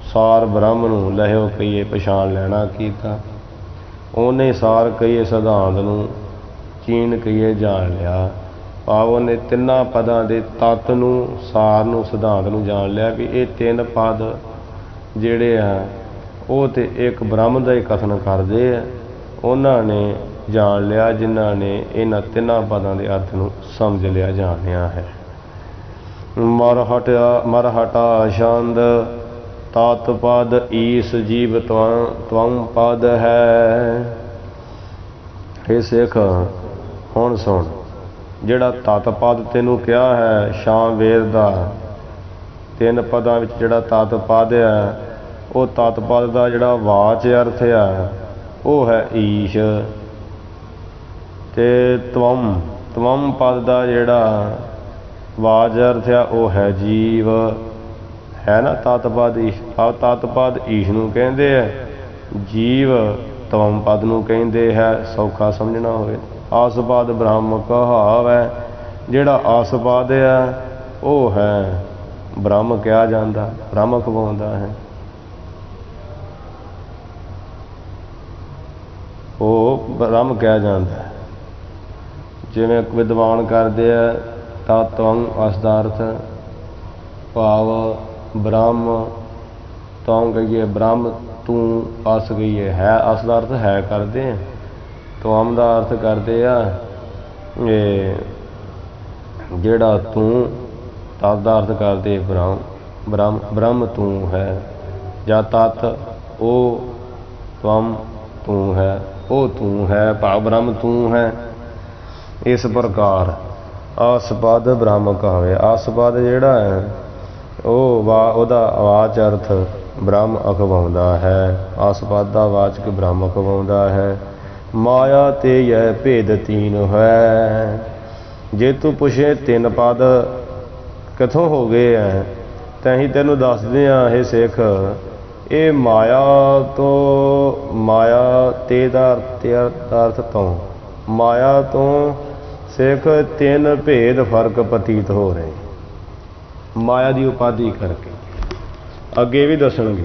सार ब्रह्म नूं लहो कहिए पछाण लैना कीता। उन्हें सार कहिए सिद्धांत नूं चीन कहिए जान लिया। भाव ने तिन्हां पदां दे तत्त नूं सार नूं सिद्धांत नूं जान लिया भी ये तीन पद जिहड़े आ वो तो एक ब्रह्म का ही कथन करते हैं। उन्होंने जान लिया जिन्हों ने इन्हां तिन्हां पदां के अर्थ नूं समझ लिया जानिया है। मरहटा छंद तत्पद ईस जीव त्वं पद है। हे सिख हुण सुन जिहड़ा तत्पद तैनूं कहा है शाम वेद का तीन पदां विच जिहड़ा तत्पद है वो तत्पद का जिहड़ा वाच अर्थ आ वो है ईश ते त्वम त्वम पद का जिहड़ा वाच अर्थ आ वो है जीव। ਹੈ ਨਾ ਤਤ ਪਦ ਈਸ਼। ਆ ਤਤ ਪਦ ਈਸ਼ ਨੂੰ ਕਹਿੰਦੇ ਆ, ਜੀਵ ਤਵਮ ਪਦ ਨੂੰ ਕਹਿੰਦੇ ਹੈ, ਸੌਖਾ ਸਮਝਣਾ ਹੋਵੇ। ਆਸਪਾਦ ਬ੍ਰਹਮ ਕਹਾਵੈ, ਜਿਹੜਾ ਆਸਪਾਦ ਆ ਉਹ ਹੈ ਬ੍ਰਹਮ ਕਿਹਾ ਜਾਂਦਾ, ਬ੍ਰਹਮ ਅਖਵਾਉਂਦਾ ਹੈ। ਉਹ ਬ੍ਰਹਮ ਕਿਹਾ ਜਾਂਦਾ ਹੈ। ਜਿਵੇਂ ਵਿਦਵਾਨ ਕਰਦੇ ਆ ਤਤਵੰ ਅਸ ਦਾ ਅਰਥ ਭਾਵ ਬ੍ਰਹਮ, ਤਵੰ ਕਹੀਏ ਬ੍ਰਹਮ, ਤੂੰ ਅਸ ਕਹੀਏ ਹੈ, ਅਸ ਦਾ ਅਰਥ ਹੈ ਕਰਦੇ ਆ, ਤਵਮ ਦਾ ਅਰਥ ਕਰਦੇ ਆ ਇਹ ਜਿਹੜਾ ਤੂੰ, ਤਤ ਦਾ ਅਰਥ ਕਰਦੇ ਬ੍ਰਹਮ, ਬ੍ਰਹਮ ਬ੍ਰਹਮ ਤੂੰ ਹੈ, ਜਾਂ ਤਤ ਉਹ, ਤਵਮ ਤੂੰ ਹੈ, ਉਹ ਤੂੰ ਹੈ ਭਾਵ ਬ੍ਰਹਮ ਤੂੰ ਹੈ। ਇਸ ਪ੍ਰਕਾਰ ਆਸਪਦ ਬ੍ਰਹਮ ਕਹਾਵੇ। ਆਸਪਦ ਜਿਹੜਾ ਹੈ ਉਹ ਉਹਦਾ ਵਾਚ ਅਰਥ ਬ੍ਰਹਮ ਅਖਵਾਉਂਦਾ ਹੈ, ਆਸਪਦ ਦਾ ਵਾਚਕ ਬ੍ਰਹਮ ਅਖਵਾਉਂਦਾ ਹੈ। ਮਾਇਆ ਤੇ ਯਹ ਭੇਦ ਤੀਨ ਹੈ। ਜੇ ਤੂੰ ਪੁੱਛੇ ਤਿੰਨ ਪਦ ਕਿੱਥੋਂ ਹੋ ਗਏ ਹੈ ਤਾਂ ਅਸੀਂ ਤੈਨੂੰ ਦੱਸਦੇ ਹਾਂ, ਇਹ ਸਿੱਖ, ਇਹ ਮਾਇਆ ਤੋਂ, ਮਾਇਆ ਤੇ ਦਾ ਅਰਥ ਤੋਂ, ਮਾਇਆ ਤੋਂ ਸਿੱਖ ਤਿੰਨ ਭੇਦ ਫਰਕ ਪ੍ਰਤੀਤ ਹੋ ਰਹੇ ਮਾਇਆ ਦੀ ਉਪਾਧੀ ਕਰਕੇ। ਅੱਗੇ ਵੀ ਦੱਸਣਗੇ,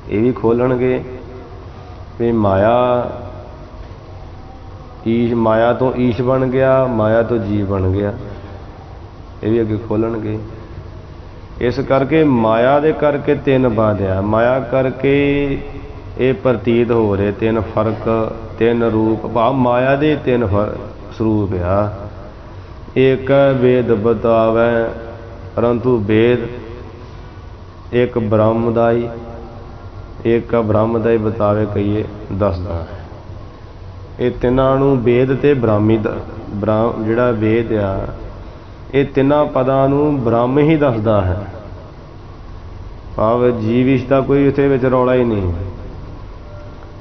ਇਹ ਵੀ ਖੋਲਣਗੇ ਵੀ ਮਾਇਆ ਈਸ਼, ਮਾਇਆ ਤੋਂ ਈਸ਼ ਬਣ ਗਿਆ, ਮਾਇਆ ਤੋਂ ਜੀਵ ਬਣ ਗਿਆ, ਇਹ ਵੀ ਅੱਗੇ ਖੋਲਣਗੇ। ਇਸ ਕਰਕੇ ਮਾਇਆ ਦੇ ਕਰਕੇ ਤਿੰਨ ਬਾਧਿਆ, ਮਾਇਆ ਕਰਕੇ ਇਹ ਪ੍ਰਤੀਤ ਹੋ ਰਹੇ ਤਿੰਨ ਫਰਕ, ਤਿੰਨ ਰੂਪ, ਭਾਵ ਮਾਇਆ ਦੇ ਤਿੰਨ ਸਰੂਪ ਆ। ਇੱਕ ਵੇਦ ਬਤਾਵੈ, ਪਰੰਤੂ ਵੇਦ ਇੱਕ ਬ੍ਰਹਮ ਦਾ ਹੀ, ਇੱਕ ਬ੍ਰਹਮ ਦਾ ਹੀ ਬਤਾਵੇ ਕਹੀਏ ਦੱਸਦਾ ਹੈ। ਇਹ ਤਿੰਨਾਂ ਨੂੰ ਵੇਦ ਤੇ ਬ੍ਰਾਹਮੀ ਦਾ, ਜਿਹੜਾ ਵੇਦ ਆ ਇਹ ਤਿੰਨਾਂ ਪਦਾਂ ਨੂੰ ਬ੍ਰਹਮ ਹੀ ਦੱਸਦਾ ਹੈ, ਭਾਵ ਜੀਵ ਦਾ ਕੋਈ ਇੱਥੇ ਵਿੱਚ ਰੌਲਾ ਹੀ ਨਹੀਂ,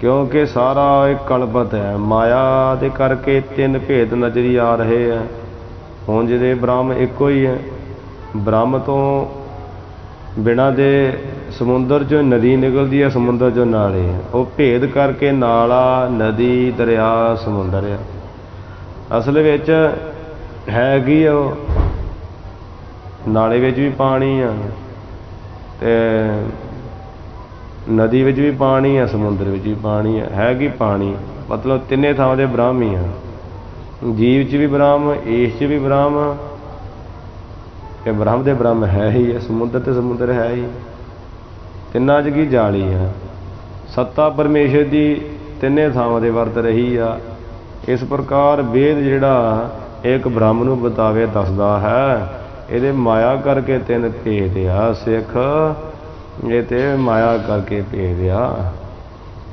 ਕਿਉਂਕਿ ਸਾਰਾ ਇੱਕ ਕਲਪਤ ਹੈ। ਮਾਇਆ ਦੇ ਕਰਕੇ ਤਿੰਨ ਭੇਦ ਨਜ਼ਰੀ ਆ ਰਹੇ ਆ। ਹੁਣ ਜਿਹਦੇ ਬ੍ਰਹਮ ਇੱਕੋ ਹੀ ਹੈ, ਬ੍ਰਹਮ ਤੋਂ ਬਿਨਾਂ ਦੇ ਸਮੁੰਦਰ 'ਚੋਂ ਨਦੀ ਨਿਕਲਦੀ ਹੈ, ਸਮੁੰਦਰ 'ਚੋਂ ਨਾਲੇ, ਉਹ ਭੇਦ ਕਰਕੇ ਨਾਲਾ, ਨਦੀ, ਦਰਿਆ, ਸਮੁੰਦਰ ਆ। ਅਸਲ ਵਿੱਚ ਹੈ ਕੀ ਉਹ, ਨਾਲੇ ਵਿੱਚ ਵੀ ਪਾਣੀ ਆ ਤੇ ਨਦੀ ਵਿੱਚ ਵੀ ਪਾਣੀ ਆ, ਸਮੁੰਦਰ ਵਿੱਚ ਵੀ ਪਾਣੀ ਹੈ ਕੀ ਪਾਣੀ, ਮਤਲਬ ਤਿੰਨੇ ਥਾਵਾਂ ਦੇ ਬ੍ਰਹਮ ਹੀ ਆ। ਜੀਵ 'ਚ ਵੀ ਬ੍ਰਹਮ, ਈਸ਼ 'ਚ ਵੀ ਬ੍ਰਹਮ, ਤੇ ਬ੍ਰਹਮ ਦੇ ਬ੍ਰਹਮ ਹੈ ਹੀ ਹੈ, ਸਮੁੰਦਰ ਤੇ ਸਮੁੰਦਰ ਹੈ ਹੀ, ਤਿੰਨਾਂ 'ਚ ਕੀ ਜਾਲੀ ਆ। ਸੱਤਾ ਪਰਮੇਸ਼ਰ ਦੀ ਤਿੰਨੇ ਥਾਵਾਂ 'ਤੇ ਵਰਤ ਰਹੀ ਆ। ਇਸ ਪ੍ਰਕਾਰ ਵੇਦ ਜਿਹੜਾ ਇੱਕ ਬ੍ਰਹਮ ਨੂੰ ਬਤਾਵੇ ਦੱਸਦਾ ਹੈ। ਇਹਦੇ ਮਾਇਆ ਕਰਕੇ ਤਿੰਨ ਭੇਦ ਆ ਸਿੱਖ, ਇਹ ਤੇ ਮਾਇਆ ਕਰਕੇ ਭੇਦ ਆ।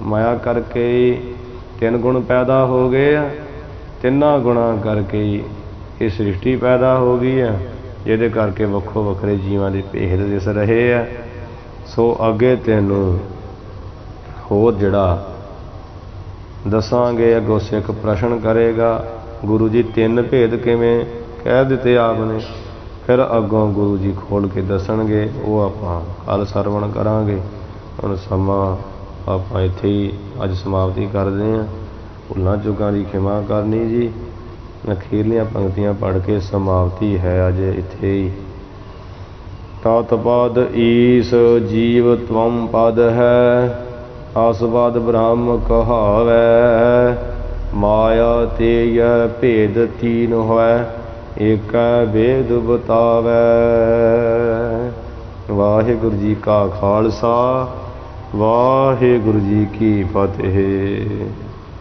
ਮਾਇਆ ਕਰਕੇ ਹੀ ਤਿੰਨ ਗੁਣ ਪੈਦਾ ਹੋ ਗਏ ਆ, ਤਿੰਨਾਂ ਗੁਣਾਂ ਕਰਕੇ ਹੀ ਇਹ ਸ੍ਰਿਸ਼ਟੀ ਪੈਦਾ ਹੋ ਗਈ ਆ, ਜਿਹਦੇ ਕਰਕੇ ਵੱਖੋ ਵੱਖਰੇ ਜੀਵਾਂ ਦੇ ਭੇਦ ਦਿਸ ਰਹੇ ਆ। ਸੋ ਅੱਗੇ ਤੈਨੂੰ ਹੋਰ ਜਿਹੜਾ ਦੱਸਾਂਗੇ, ਅੱਗੋਂ ਸਿੱਖ ਪ੍ਰਸ਼ਨ ਕਰੇਗਾ ਗੁਰੂ ਜੀ ਤਿੰਨ ਭੇਦ ਕਿਵੇਂ ਕਹਿ ਦਿੱਤੇ ਆਪ ਨੇ, ਫਿਰ ਅੱਗੋਂ ਗੁਰੂ ਜੀ ਖੋਲ੍ਹ ਕੇ ਦੱਸਣਗੇ, ਉਹ ਆਪਾਂ ਕੱਲ੍ਹ ਸਰਵਣ ਕਰਾਂਗੇ। ਹੁਣ ਸਮਾਂ ਆਪਾਂ ਇੱਥੇ ਹੀ ਅੱਜ ਸਮਾਪਤੀ ਕਰਦੇ ਹਾਂ। ਭੁੱਲਾਂ ਚੁੱਕਾਂ ਦੀ ਖਿਮਾ ਕਰਨੀ ਜੀ। ਅਖੀਰਲੀਆਂ ਪੰਕਤੀਆਂ ਪੜ੍ਹ ਕੇ ਸਮਾਪਤੀ ਹੈ ਅੱਜ ਇੱਥੇ ਹੀ। ਤਤ ਪਦ ਈਸ ਜੀਵ ਤਵਮ ਪਦ ਹੈ, ਆਸਪਦ ਬ੍ਰਹਮ ਕਹਾਵੈ, ਮਾਇਆ ਤੇ ਯਹ ਭੇਦ ਤੀਨ ਹੋਇ, ਏਕੈ ਵੇਦ ਬਤਾਵੈ। ਵਾਹਿਗੁਰੂ ਜੀ ਕਾ ਖਾਲਸਾ, ਵਾਹਿਗੁਰੂ ਜੀ ਕੀ ਫਤਿਹ।